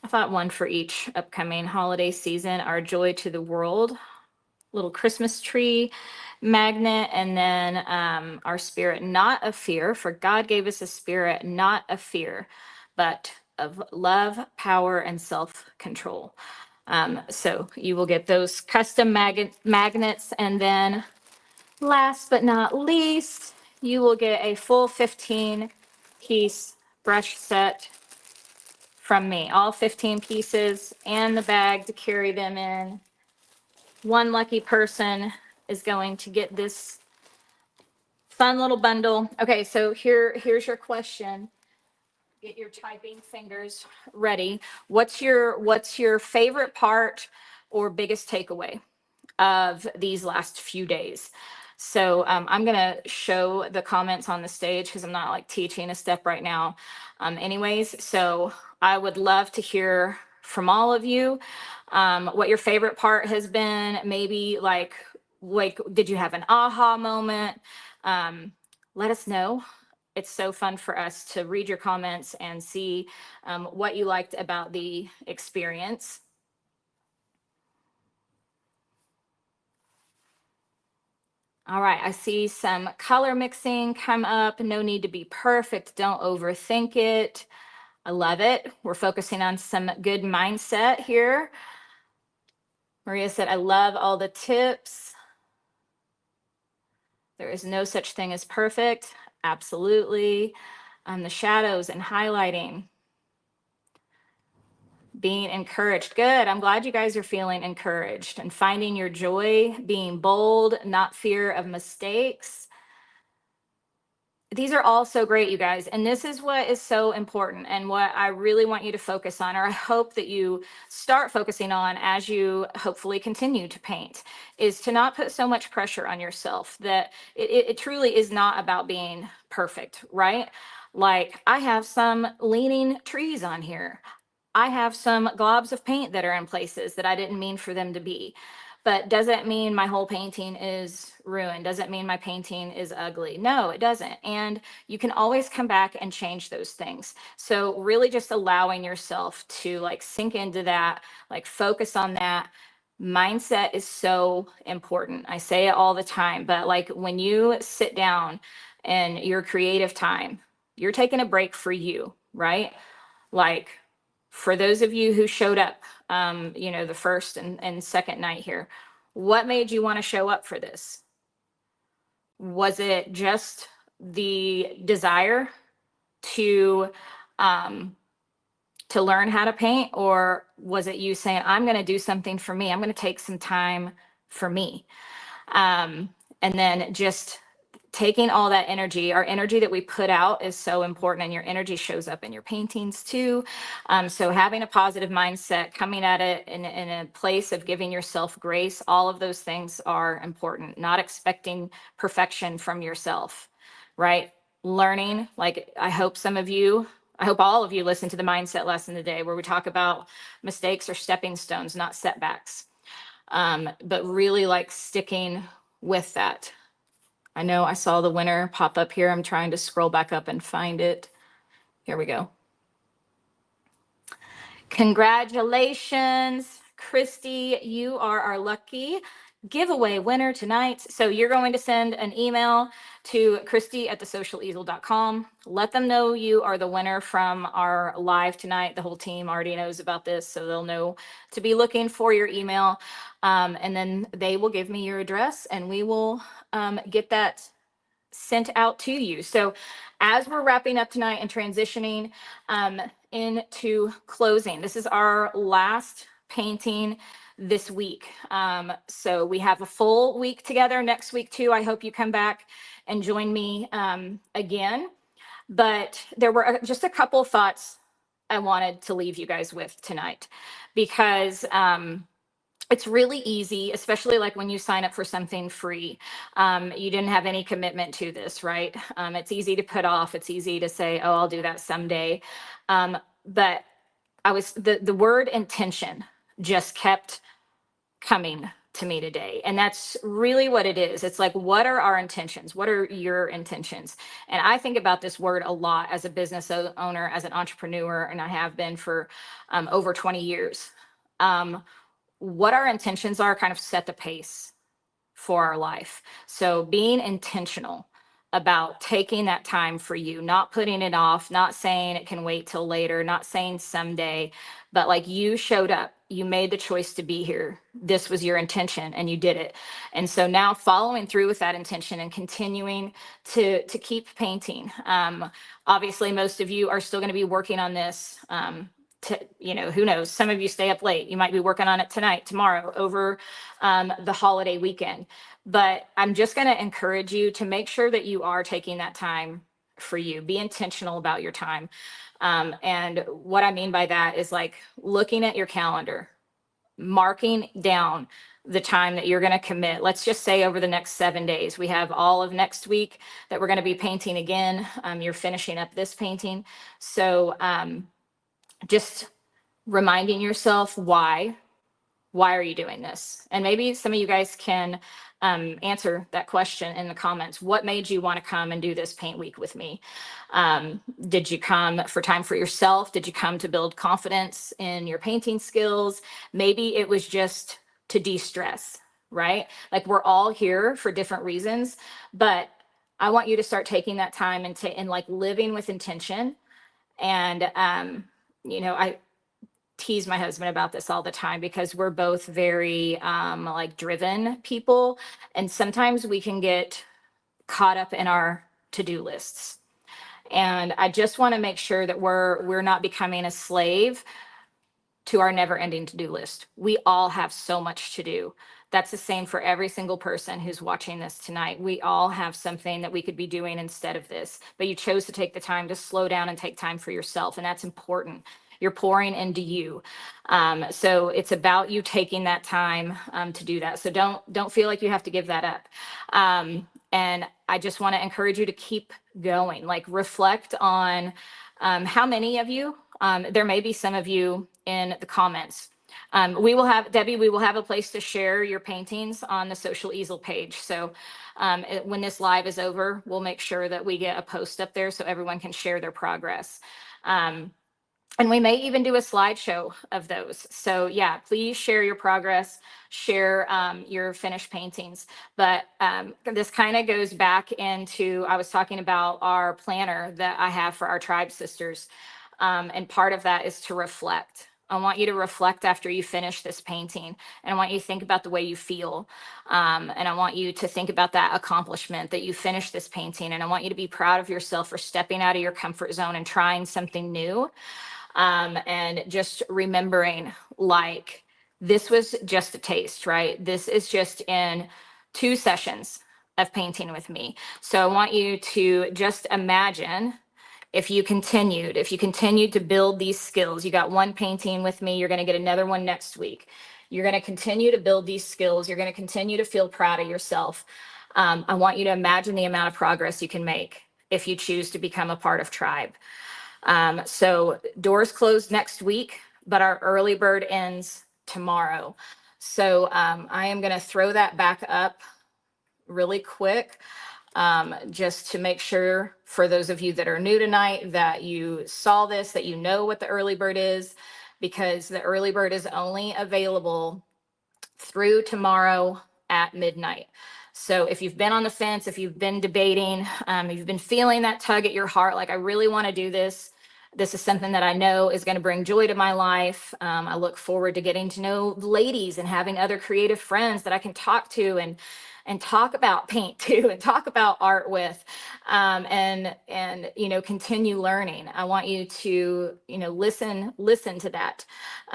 Speaker 1: I thought one for each upcoming holiday season, our Joy to the World little Christmas tree magnet, and then our spirit not of fear, for God gave us a spirit not of fear, but of love, power, and self-control. So you will get those custom magnets, and then last but not least, you will get a full 15-piece brush set from me, all 15 pieces, and the bag to carry them in. One lucky person is going to get this fun little bundle. Okay, so here's your question. Get your typing fingers ready. What's your favorite part or biggest takeaway of these last few days? So I'm gonna show the comments on the stage because I'm not like teaching a step right now. Anyways, so I would love to hear from all of you what your favorite part has been. Maybe like did you have an aha moment? Let us know. It's so fun for us to read your comments and see what you liked about the experience. All right, I see some color mixing come up. No need to be perfect. Don't overthink it. I love it. We're focusing on some good mindset here. Maria said, I love all the tips. There is no such thing as perfect. Absolutely. The shadows and highlighting. Being encouraged. Good. I'm glad you guys are feeling encouraged and finding your joy, being bold, not fear of mistakes. These are all so great, you guys. And this is what is so important and what I really want you to focus on, or I hope that you start focusing on as you hopefully continue to paint, is to not put so much pressure on yourself that it truly is not about being perfect, right? Like I have some leaning trees on here. I have some globs of paint that are in places that I didn't mean for them to be. But does it mean my whole painting is ruined? Does it mean my painting is ugly? No, it doesn't. And you can always come back and change those things. So really just allowing yourself to like sink into that, like focus on that. Mindset is so important. I say it all the time, but like when you sit down and your creative time, you're taking a break for you, right? Like for those of you who showed up, the first and second night here, what made you want to show up for this? Was it just the desire to learn how to paint, or was it you saying, I'm going to do something for me? I'm going to take some time for me. And then just taking all that energy, our energy that we put out is so important, and your energy shows up in your paintings too. So having a positive mindset, coming at it in a place of giving yourself grace, all of those things are important. Not expecting perfection from yourself, right? Learning, like I hope all of you listen to the mindset lesson today where we talk about mistakes or stepping stones, not setbacks. But really like sticking with that. I know I saw the winner pop up here. I'm trying to scroll back up and find it. Here we go. Congratulations, Christy. You are our lucky giveaway winner tonight. So you're going to send an email to Christy@thesocialeasel.com. Let them know you are the winner from our live tonight. The whole team already knows about this, so they'll know to be looking for your email. And then they will give me your address and we will get that sent out to you. So as we're wrapping up tonight and transitioning into closing, this is our last painting this week. So we have a full week together next week too. I hope you come back and join me again. But there were just a couple thoughts I wanted to leave you guys with tonight, because it's really easy, especially like when you sign up for something free. You didn't have any commitment to this, right? It's easy to put off. It's easy to say, oh, I'll do that someday. But the word intention just kept coming to me today. And that's really what it is. It's like, what are our intentions? What are your intentions? And I think about this word a lot as a business owner, as an entrepreneur, and I have been for over 20 years. What our intentions are kind of set the pace for our life. So being intentional about taking that time for you, not putting it off, not saying it can wait till later, not saying someday, but like you showed up, you made the choice to be here. This was your intention and you did it. And so now following through with that intention and continuing to keep painting. Obviously, most of you are still going to be working on this. Who knows? Some of you stay up late. You might be working on it tonight, tomorrow, over the holiday weekend. But I'm just going to encourage you to make sure that you are taking that time for you. Be intentional about your time. And what I mean by that is like looking at your calendar, marking down the time that you're going to commit. Let's just say over the next 7 days, we have all of next week that we're going to be painting again. You're finishing up this painting. So just reminding yourself why Why are you doing this? And maybe some of you guys can answer that question in the comments. What made you want to come and do this paint week with me? Did you come for time for yourself? Did you come to build confidence in your painting skills? Maybe it was just to de-stress, right? Like we're all here for different reasons, but I want you to start taking that time and like living with intention. And I tease my husband about this all the time because we're both very like driven people, and sometimes we can get caught up in our to-do lists. And I just want to make sure that we're not becoming a slave to our never-ending to-do list. We all have so much to do. That's the same for every single person who's watching this tonight. We all have something that we could be doing instead of this, but you chose to take the time to slow down and take time for yourself, and that's important. You're pouring into you. So it's about you taking that time to do that. So don't feel like you have to give that up. And I just want to encourage you to keep going, like reflect on how many of you, there may be some of you in the comments. We will have, Debbie, we will have a place to share your paintings on the Social Easel page. So when this live is over, we'll make sure that we get a post up there so everyone can share their progress. And we may even do a slideshow of those. So yeah, please share your progress, share your finished paintings. But this kind of goes back into, I was talking about our planner that I have for our tribe sisters. And part of that is to reflect. I want you to reflect after you finish this painting, and I want you to think about the way you feel. And I want you to think about that accomplishment that you finished this painting. And I want you to be proud of yourself for stepping out of your comfort zone and trying something new. And just remembering, like, this was just a taste, right? This is just in 2 sessions of painting with me. So I want you to just imagine if you continued to build these skills. You got 1 painting with me, you're going to get another one next week. You're going to continue to build these skills. You're going to continue to feel proud of yourself. I want you to imagine the amount of progress you can make if you choose to become a part of Tribe. So doors close next week, but our early bird ends tomorrow. So I am going to throw that back up really quick, just to make sure for those of you that are new tonight that you saw this, that you know what the early bird is, because the early bird is only available through tomorrow at midnight. So if you've been on the fence, if you've been debating, if you've been feeling that tug at your heart, like I really want to do this, this is something that I know is going to bring joy to my life. I look forward to getting to know ladies and having other creative friends that I can talk to and talk about paint too, and talk about art with, and continue learning. I want you to listen to that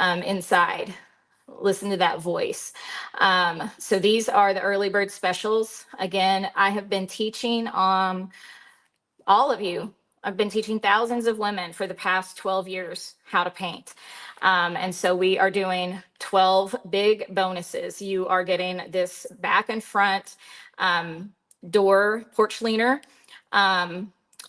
Speaker 1: inside. Listen to that voice. So these are the early bird specials. Again, I have been teaching all of you. I've been teaching thousands of women for the past 12 years how to paint. And so we are doing 12 big bonuses. You are getting this back and front door porch leaner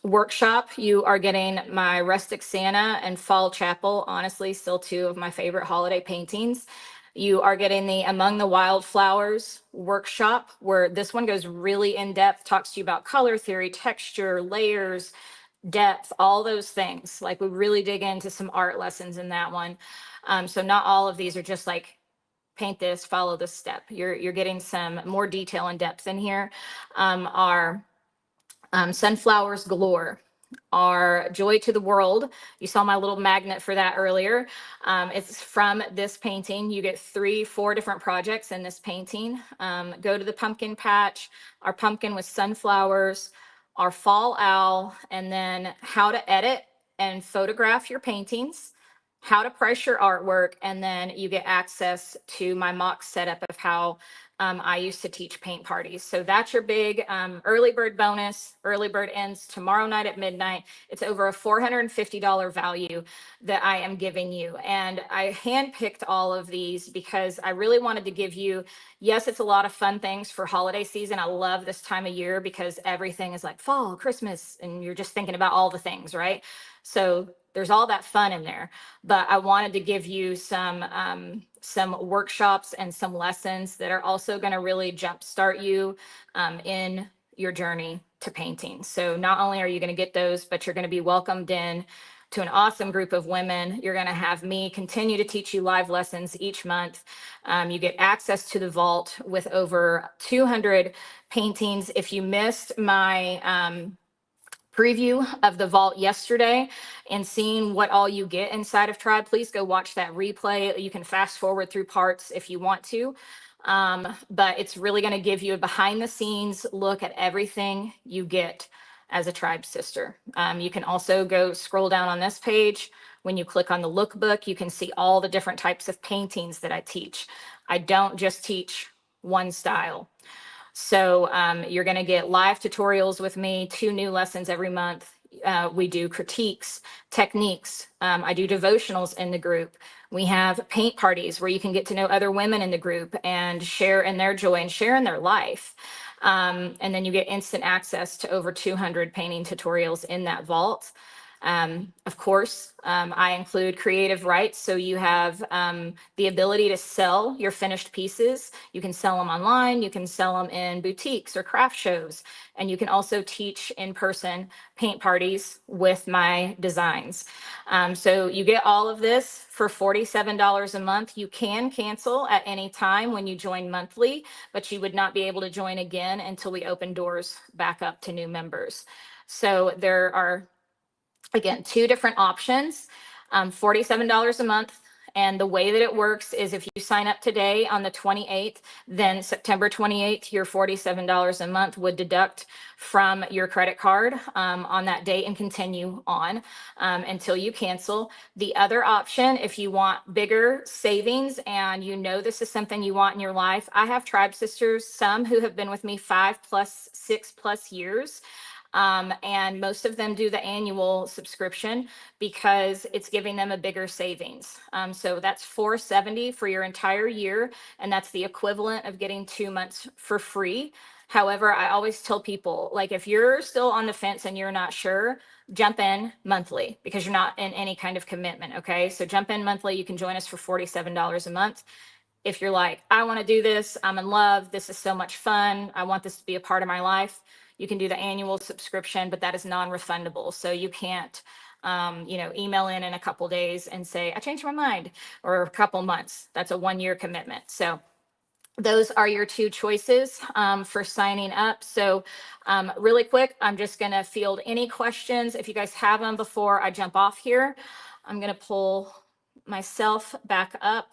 Speaker 1: workshop. You are getting my Rustic Santa and Fall Chapel, honestly, still 2 of my favorite holiday paintings. You are getting the Among the Wildflowers workshop, where this one goes really in depth, talks to you about color theory, texture, layers, depth, all those things. Like we really dig into some art lessons in that one. So not all of these are just like paint this, follow this step. You're getting some more detail and depth in here. Our Sunflowers Galore, our Joy to the World. You saw my little magnet for that earlier. It's from this painting. You get 4 different projects in this painting. Go to the pumpkin patch, our pumpkin with sunflowers, our fall owl, and then how to edit and photograph your paintings, how to price your artwork, and then you get access to my mock setup of how I used to teach paint parties. So that's your big early bird bonus. Early bird ends tomorrow night at midnight. It's over a $450 value that I am giving you. And I handpicked all of these because I really wanted to give you, yes, it's a lot of fun things for holiday season. I love this time of year because everything is like fall, Christmas, and you're just thinking about all the things, right? So there's all that fun in there, but I wanted to give you some workshops and some lessons that are also going to really jumpstart you in your journey to painting. So not only are you going to get those, but you're going to be welcomed in to an awesome group of women. You're going to have me continue to teach you live lessons each month. You get access to the vault with over 200 paintings. If you missed my preview of the vault yesterday and seeing what all you get inside of Tribe, please go watch that replay. You can fast forward through parts if you want to. But it's really going to give you a behind the scenes look at everything you get as a Tribe sister. You can also go scroll down on this page. When you click on the lookbook, you can see all the different types of paintings that I teach. I don't just teach one style. So you're going to get live tutorials with me, 2 new lessons every month. We do critiques, techniques. I do devotionals in the group. We have paint parties where you can get to know other women in the group and share in their joy and share in their life. And then you get instant access to over 200 painting tutorials in that vault. Of course, I include creative rights. So you have the ability to sell your finished pieces. You can sell them online, you can sell them in boutiques or craft shows, and you can also teach in-person paint parties with my designs. So you get all of this for $47 a month. You can cancel at any time when you join monthly, but you would not be able to join again until we open doors back up to new members. So there are, again, 2 different options, $47 a month. And the way that it works is if you sign up today on the 28th, then September 28th, your $47 a month would deduct from your credit card on that date and continue on until you cancel. The other option, if you want bigger savings and you know this is something you want in your life, I have Tribe sisters, some who have been with me 5+, 6+ years. And most of them do the annual subscription because it's giving them a bigger savings. So that's $470 for your entire year, and that's the equivalent of getting 2 months for free. However, I always tell people, like, if you're still on the fence and you're not sure, jump in monthly because you're not in any kind of commitment. Okay, so jump in monthly. You can join us for $47 a month. If you're like, I want to do this, I'm in love, this is so much fun, I want this to be a part of my life, you can do the annual subscription, but that is non-refundable. So you can't, email in a couple days and say, I changed my mind, or a couple months. That's a 1-year commitment. So those are your 2 choices for signing up. So really quick, I'm just going to field any questions if you guys have them before I jump off here. I'm going to pull myself back up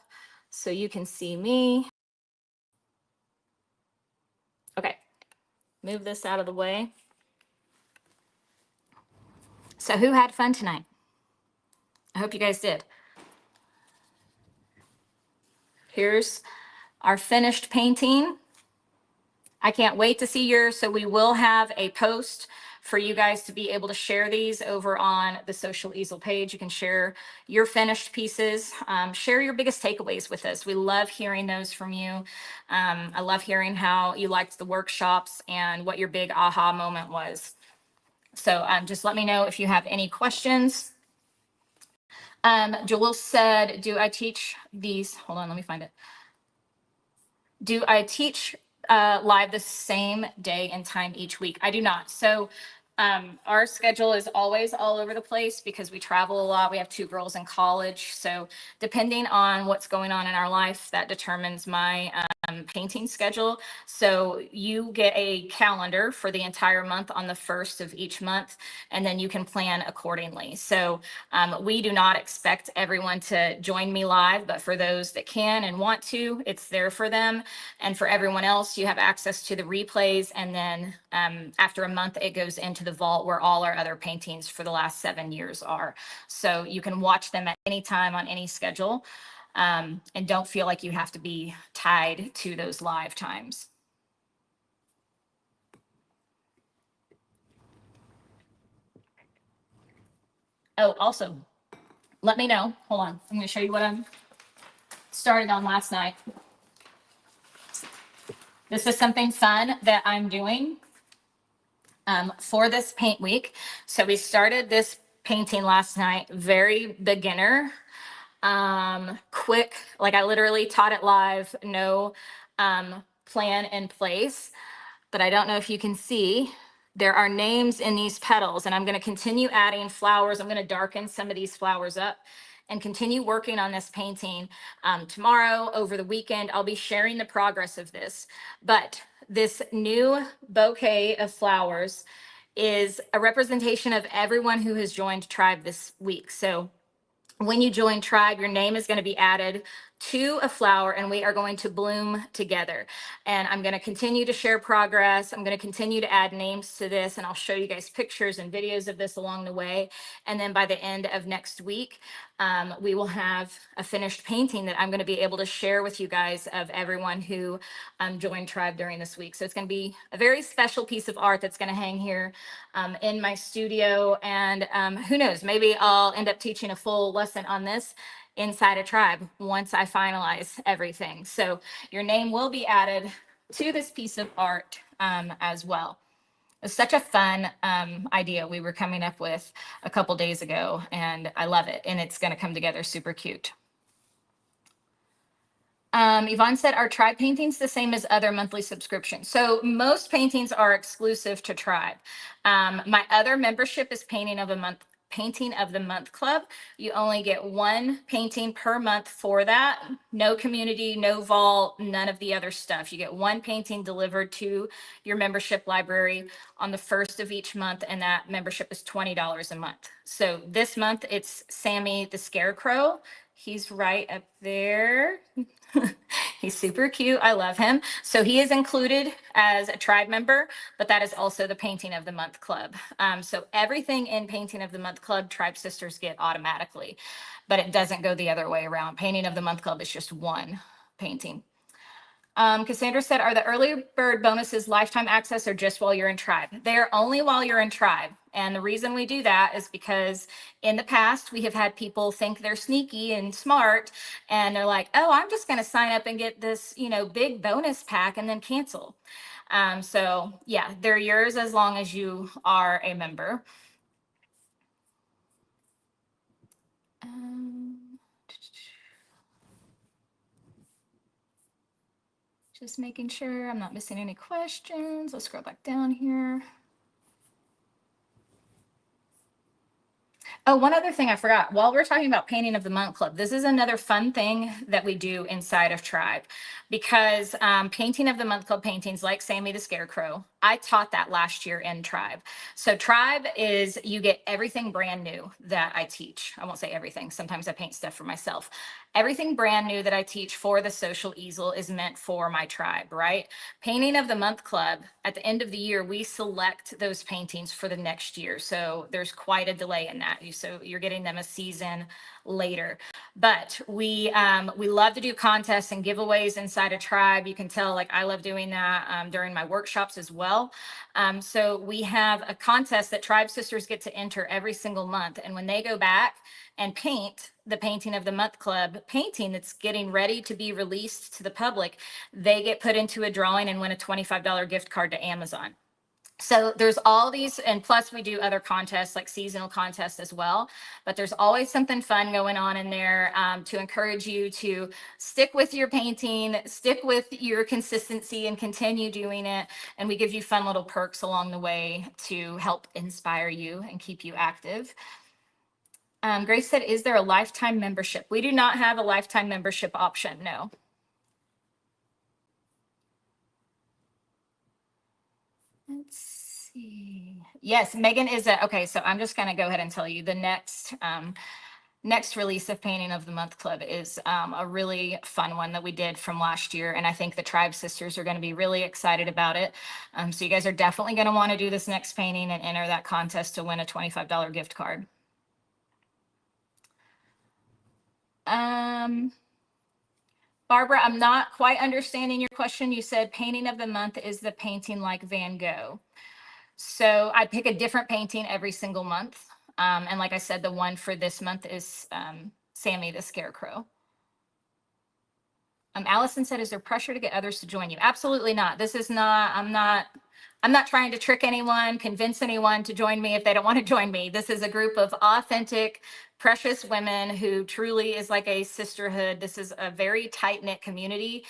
Speaker 1: so you can see me. Okay, move this out of the way. So who had fun tonight? I hope you guys did. Here's our finished painting. I can't wait to see yours. So we will have a post for you guys to be able to share these over on the Social Easel page. You can share your finished pieces, share your biggest takeaways with us. We love hearing those from you. I love hearing how you liked the workshops and what your big aha moment was. So just let me know if you have any questions. Joel said, do I teach these? Hold on, let me find it. Do I teach live the same day and time each week? I do not. So our schedule is always all over the place because we travel a lot. We have 2 girls in college. So depending on what's going on in our life, that determines my painting schedule. So you get a calendar for the entire month on the 1st of each month, and then you can plan accordingly. So we do not expect everyone to join me live, but for those that can and want to, it's there for them. And for everyone else, you have access to the replays. And then after a month, it goes into the vault where all our other paintings for the last 7 years are. So you can watch them at any time on any schedule. And don't feel like you have to be tied to those live times. Oh, also, let me know. Hold on. I'm going to show you what I'm started on last night. This is something fun that I'm doing for this paint week. So we started this painting last night. Very beginner, quick, like I literally taught it live, no plan in place. But I don't know if you can see, there are names in these petals, and I'm going to continue adding flowers. I'm going to darken some of these flowers up and continue working on this painting. Tomorrow, over the weekend, I'll be sharing the progress of this. But this new bouquet of flowers is a representation of everyone who has joined Tribe this week. So when you join Tribe, your name is going to be added to a flower and we are going to bloom together. And I'm going to continue to share progress. I'm going to continue to add names to this, and I'll show you guys pictures and videos of this along the way. And then by the end of next week, we will have a finished painting that I'm going to be able to share with you guys of everyone who joined Tribe during this week. So it's going to be a very special piece of art that's going to hang here in my studio. And who knows, maybe I'll end up teaching a full lesson on this inside a Tribe once I finalize everything. So your name will be added to this piece of art as well. It's such a fun idea we were coming up with a couple days ago, and I love it. And it's going to come together super cute. Yvonne said, are Tribe paintings the same as other monthly subscriptions? So most paintings are exclusive to Tribe. My other membership is Painting of the Month Club. You only get one painting per month for that. No community, no vault, none of the other stuff. You get one painting delivered to your membership library on the first of each month, and that membership is $20 a month. So this month it's Sammy the Scarecrow. He's right up there. He's super cute. I love him. So he is included as a Tribe member, but that is also the Painting of the Month Club. So everything in Painting of the Month Club, Tribe Sisters get automatically, but it doesn't go the other way around. Painting of the Month Club is just one painting. Cassandra said, are the early bird bonuses lifetime access or just while you're in Tribe? They're only while you're in Tribe. And the reason we do that is because in the past, we have had people think they're sneaky and smart. And they're like, oh, I'm just going to sign up and get this, big bonus pack and then cancel. So yeah, they're yours as long as you are a member. Just making sure I'm not missing any questions. Let's scroll back down here. Oh, one other thing I forgot. While we're talking about Painting of the Month Club, this is another fun thing that we do inside of Tribe, because Painting of the Month Club paintings like Sammy the Scarecrow, I taught that last year in Tribe. So Tribe is, you get everything brand new that I teach. I won't say everything. Sometimes I paint stuff for myself. Everything brand new that I teach for the social easel is meant for my Tribe, right? Painting of the Month Club, at the end of the year, we select those paintings for the next year. So there's quite a delay in that. So you're getting them a season later. But we love to do contests and giveaways inside a Tribe. You can tell, like, I love doing that during my workshops as well. So we have a contest that Tribe Sisters get to enter every single month. And when they go back and paint the Painting of the Month Club painting that's getting ready to be released to the public, they get put into a drawing and win a $25 gift card to Amazon. So there's all these, and plus we do other contests like seasonal contests as well, but there's always something fun going on in there to encourage you to stick with your painting, stick with your consistency and continue doing it. And we give you fun little perks along the way to help inspire you and keep you active. Grace said, is there a lifetime membership? We do not have a lifetime membership option, no. Let's see. Yes, Megan is okay. So I'm just going to go ahead and tell you the next release of Painting of the Month Club is a really fun one that we did from last year. And I think the Tribe Sisters are going to be really excited about it. So you guys are definitely going to want to do this next painting and enter that contest to win a $25 gift card. Barbara, I'm not quite understanding your question. You said Painting of the Month is the painting like Van Gogh. So I pick a different painting every single month. And like I said, the one for this month is Sammy the Scarecrow. Allison said, is there pressure to get others to join you? Absolutely not. This is not, I'm not trying to trick anyone, convince anyone to join me if they don't want to join me. This is a group of authentic, precious women who truly is like a sisterhood. This is a very tight-knit community.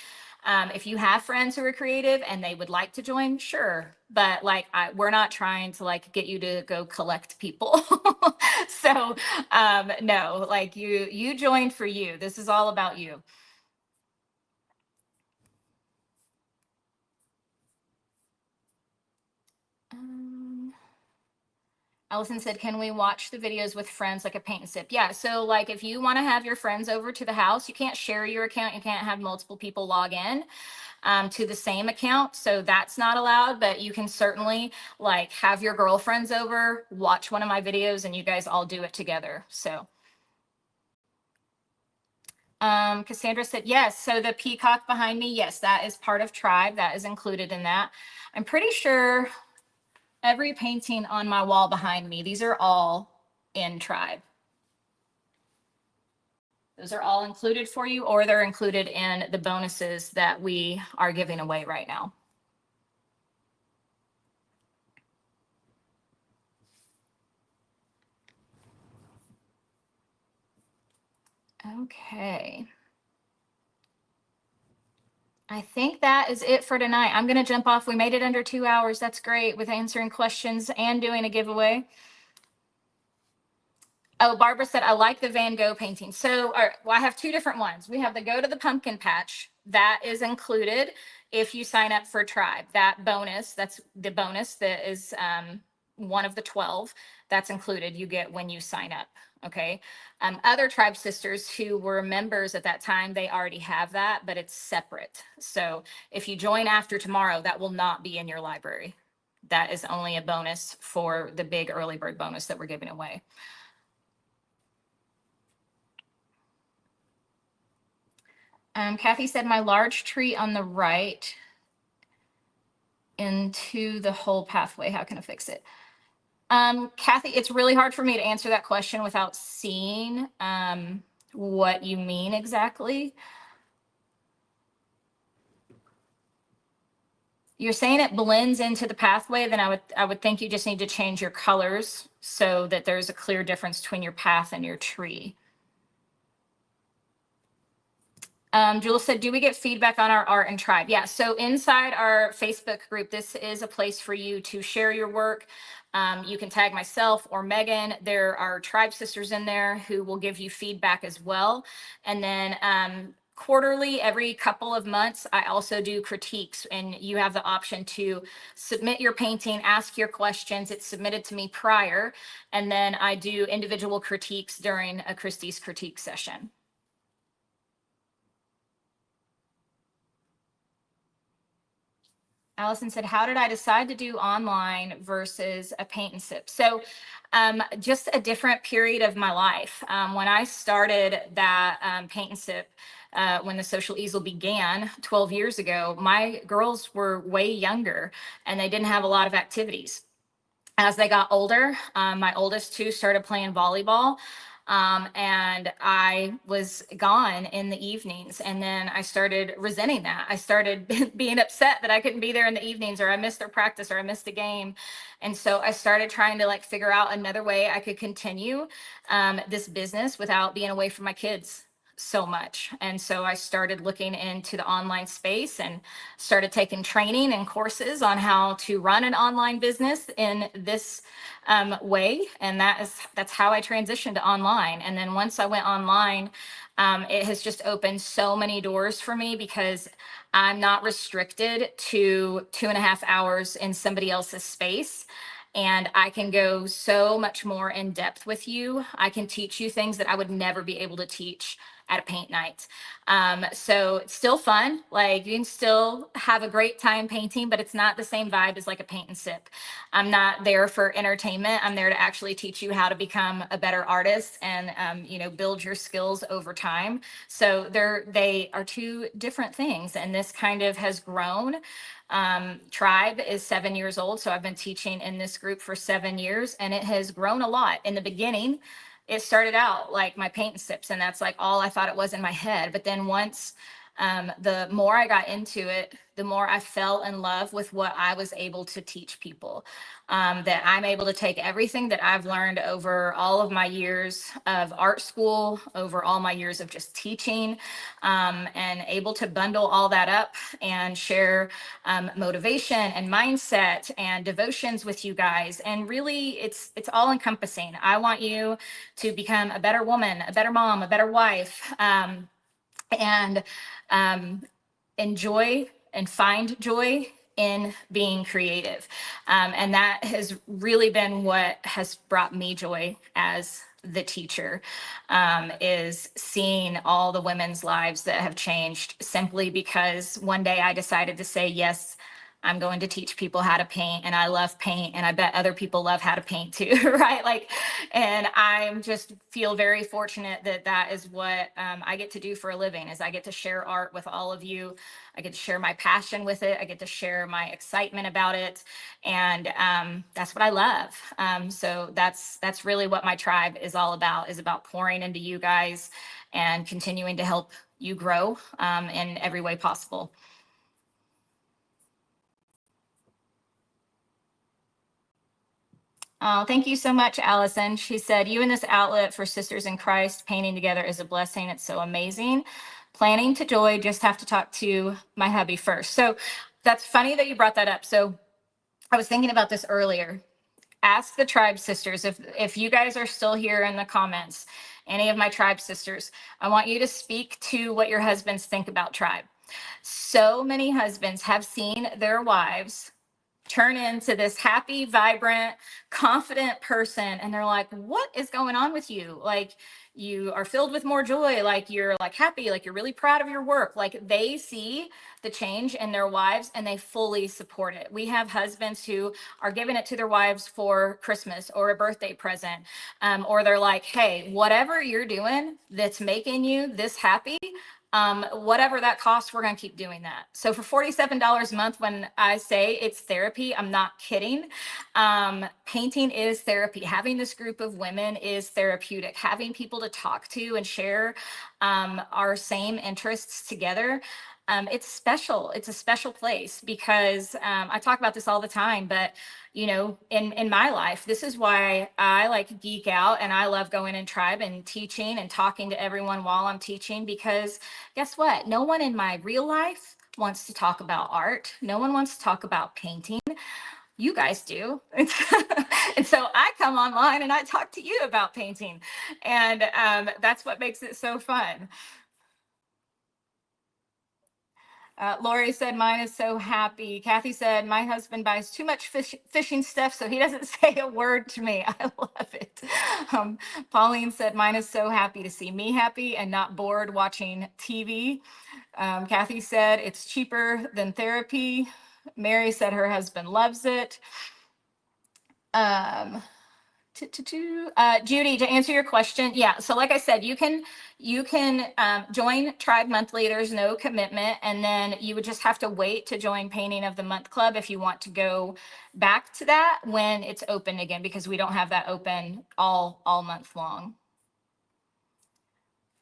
Speaker 1: If you have friends who are creative and they would like to join, sure. But like, we're not trying to like get you to go collect people. So no, like you joined for you. This is all about you. Allison said, can we watch the videos with friends like a paint and sip? Yeah. So like if you want to have your friends over to the house, you can't share your account. You can't have multiple people log in to the same account. So that's not allowed, but you can certainly like have your girlfriends over, watch one of my videos, and you guys all do it together. So Cassandra said, yes. So the peacock behind me, yes, that is part of Tribe. That is included in that. I'm pretty sure every painting on my wall behind me, these are all in Tribe. Those are all included for you, or they're included in the bonuses that we are giving away right now. Okay. I think that is it for tonight. I'm going to jump off. We made it under 2 hours. That's great with answering questions and doing a giveaway. Oh, Barbara said, I like the Van Gogh painting. So well, I have two different ones. We have the Go to the Pumpkin Patch. That is included if you sign up for Tribe. That bonus, that's the bonus that is one of the 12. That's included. You get when you sign up. Okay. Other Tribe sisters who were members at that time, they already have that, but it's separate. So if you join after tomorrow, that will not be in your library. That is only a bonus for the big early bird bonus that we're giving away. Kathy said, my large tree on the right into the whole pathway. How can I fix it? Kathy, it's really hard for me to answer that question without seeing what you mean exactly. You're saying it blends into the pathway, then I would think you just need to change your colors so that there's a clear difference between your path and your tree. Jules said, do we get feedback on our art and Tribe? Yeah, so inside our Facebook group, this is a place for you to share your work. You can tag myself or Megan. There are Tribe sisters in there who will give you feedback as well. And then quarterly, every couple of months, I also do critiques, and you have the option to submit your painting, ask your questions. It's submitted to me prior, and then I do individual critiques during a Christie's critique session. Allison said, how did I decide to do online versus a paint and sip? So just a different period of my life. When I started that paint and sip, when the social easel began 12 years ago, my girls were way younger and they didn't have a lot of activities. As they got older, my oldest two started playing volleyball. And I was gone in the evenings. And then I started resenting that. I started being upset that I couldn't be there in the evenings, or I missed their practice, or I missed a game. And so I started trying to like figure out another way I could continue this business without being away from my kids so much. And so I started looking into the online space and started taking training and courses on how to run an online business in this way. And that's how I transitioned to online. And then once I went online, it has just opened so many doors for me because I'm not restricted to 2.5 hours in somebody else's space. And I can go so much more in depth with you. I can teach you things that I would never be able to teach at a paint night. So it's still fun. Like you can still have a great time painting, but it's not the same vibe as like a paint and sip. I'm not there for entertainment. I'm there to actually teach you how to become a better artist and, you know, build your skills over time. So they are two different things. And this kind of has grown. Tribe is 7 years old. So I've been teaching in this group for 7 years, and it has grown a lot. In the beginning, it started out like my paint and sips, and that's like all I thought it was in my head. But then once the more I got into it, the more I fell in love with what I was able to teach people. That I'm able to take everything that I've learned over all of my years of art school, over all my years of just teaching, and able to bundle all that up and share motivation and mindset and devotions with you guys. And really, it's all encompassing. I want you to become a better woman, a better mom, a better wife, and enjoy and find joy in being creative. And that has really been what has brought me joy as the teacher, is seeing all the women's lives that have changed simply because one day I decided to say, yes, I'm going to teach people how to paint, and I love paint, and I bet other people love how to paint too, right? Like, and I'm just feel very fortunate that that is what I get to do for a living, is I get to share art with all of you. I get to share my passion with it. I get to share my excitement about it, and that's what I love. So that's really what my tribe is all about, is about pouring into you guys and continuing to help you grow in every way possible. Oh, thank you so much, Allison. She said, you and this outlet for Sisters in Christ painting together is a blessing. It's so amazing. Planning to joy, just have to talk to my hubby first. So that's funny that you brought that up. So I was thinking about this earlier. Ask the tribe sisters, if you guys are still here in the comments, any of my tribe sisters, I want you to speak to what your husbands think about tribe. So many husbands have seen their wives turn into this happy, vibrant, confident person, and they're like, what is going on with you? Like, you are filled with more joy, like you're like happy, like you're really proud of your work. Like, they see the change in their wives and they fully support it. We have husbands who are giving it to their wives for Christmas or a birthday present, or they're like, hey, whatever you're doing that's making you this happy, whatever that costs, we're going to keep doing that. So for $47 a month, when I say it's therapy, I'm not kidding. Painting is therapy. Having this group of women is therapeutic. Having people to talk to and share our same interests together. It's special. It's a special place because I talk about this all the time, but you know, in my life, this is why I like geek out and I love going in tribe and teaching and talking to everyone while I'm teaching, because guess what? No one in my real life wants to talk about art. No one wants to talk about painting. You guys do. And so I come online and I talk to you about painting. And that's what makes it so fun. Lori said, mine is so happy. Kathy said, my husband buys too much fishing stuff, so he doesn't say a word to me. I love it. Pauline said, mine is so happy to see me happy and not bored watching TV. Kathy said, it's cheaper than therapy. Mary said her husband loves it. Judy, to answer your question, yeah. So like I said, you can join Tribe Monthly. There's no commitment, and then you would just have to wait to join Painting of the Month Club if you want to go back to that when it's open again, because we don't have that open all month long.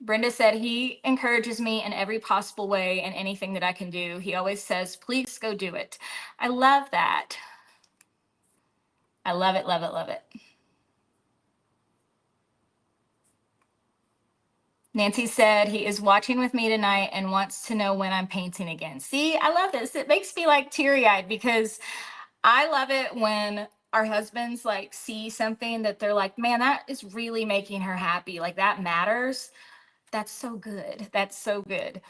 Speaker 1: Brenda said, he encourages me in every possible way and anything that I can do. He always says, please go do it. I love that. I love it, love it, love it. Nancy said, he is watching with me tonight and wants to know when I'm painting again. See, I love this. It makes me like teary-eyed, because I love it when our husbands like see something that they're like, man, that is really making her happy. Like, that matters. That's so good. That's so good.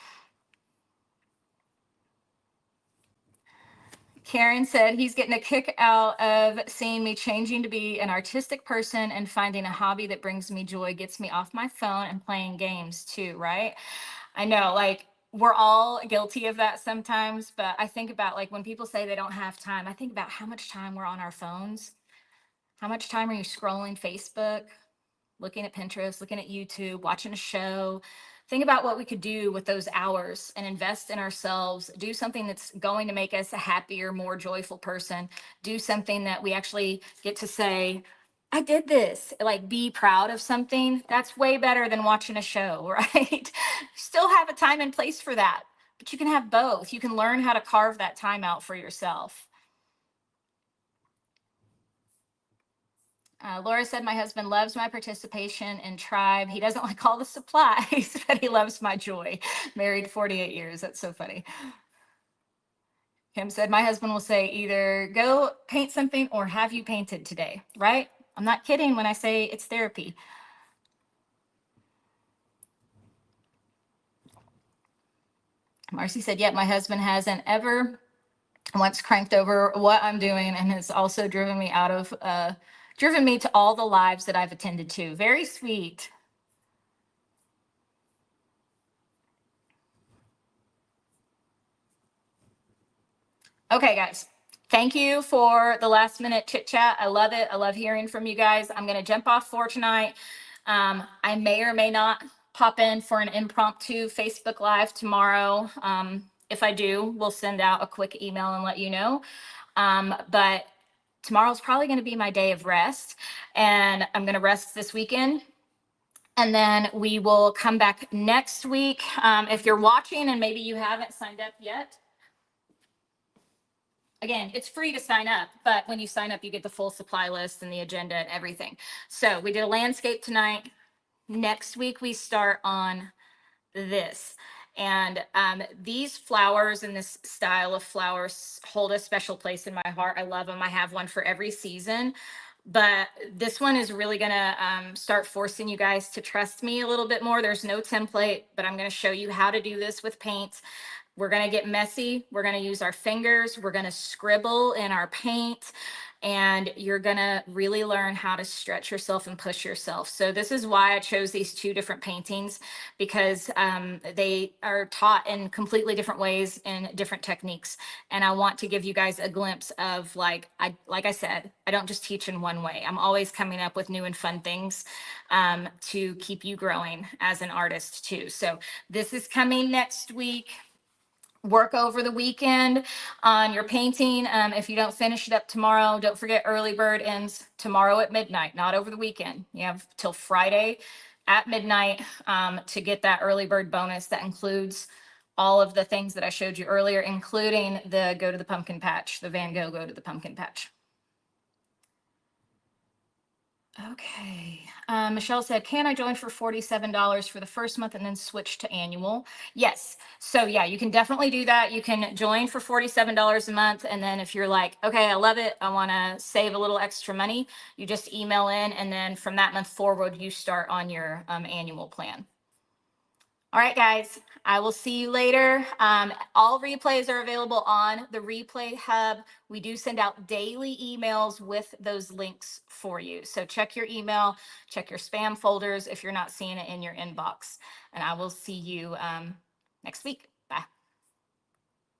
Speaker 1: Karen said, he's getting a kick out of seeing me changing to be an artistic person and finding a hobby that brings me joy, gets me off my phone and playing games too, right? I know, like, we're all guilty of that sometimes, but I think about, like, when people say they don't have time, I think about how much time we're on our phones. How much time are you scrolling Facebook, looking at Pinterest, looking at YouTube, watching a show? Think about what we could do with those hours and invest in ourselves, do something that's going to make us a happier, more joyful person, do something that we actually get to say, I did this, like, be proud of something. That's way better than watching a show, right? Still have a time and place for that. but you can have both. You can learn how to carve that time out for yourself. Laura said, my husband loves my participation in Tribe. He doesn't like all the supplies, but he loves my joy. Married 48 years. That's so funny. Kim said, my husband will say either go paint something or have you painted today, right? I'm not kidding when I say it's therapy. Marcy said, yet my husband hasn't ever once cranked over what I'm doing and has also driven me to all the lives that I've attended to. Very sweet. Okay, guys. Thank you for the last minute chit chat. I love it. I love hearing from you guys. I'm going to jump off for tonight. I may or may not pop in for an impromptu Facebook Live tomorrow. If I do, we'll send out a quick email and let you know. But tomorrow's probably going to be my day of rest, and I'm going to rest this weekend. And then we will come back next week. If you're watching and maybe you haven't signed up yet, again, it's free to sign up, but when you sign up, you get the full supply list and the agenda and everything. So we did a landscape tonight. Next week, we start on this. And these flowers and this style of flowers hold a special place in my heart. I love them. I have one for every season. But this one is really going to start forcing you guys to trust me a little bit more. There's no template, but I'm going to show you how to do this with paint. We're going to get messy. We're going to use our fingers. We're going to scribble in our paint. And you're going to really learn how to stretch yourself and push yourself. So this is why I chose these two different paintings, because they are taught in completely different ways and different techniques. And I want to give you guys a glimpse of, like I said, I don't just teach in one way. I'm always coming up with new and fun things to keep you growing as an artist too. So this is coming next week. Work over the weekend on your painting. If you don't finish it up tomorrow, don't forget early bird ends tomorrow at midnight, not over the weekend. You have till Friday at midnight to get that early bird bonus that includes all of the things that I showed you earlier, including the Go to the Pumpkin Patch, the Van Gogh Go to the Pumpkin Patch. Okay. Michelle said, can I join for $47 for the first month and then switch to annual? Yes. So yeah, you can definitely do that. You can join for $47 a month. And then if you're like, okay, I love it, I want to save a little extra money, you just email in. And then from that month forward, you start on your annual plan. All right, guys, I will see you later. All replays are available on the Replay Hub. We do send out daily emails with those links for you. So check your email, check your spam folders if you're not seeing it in your inbox. And I will see you next week.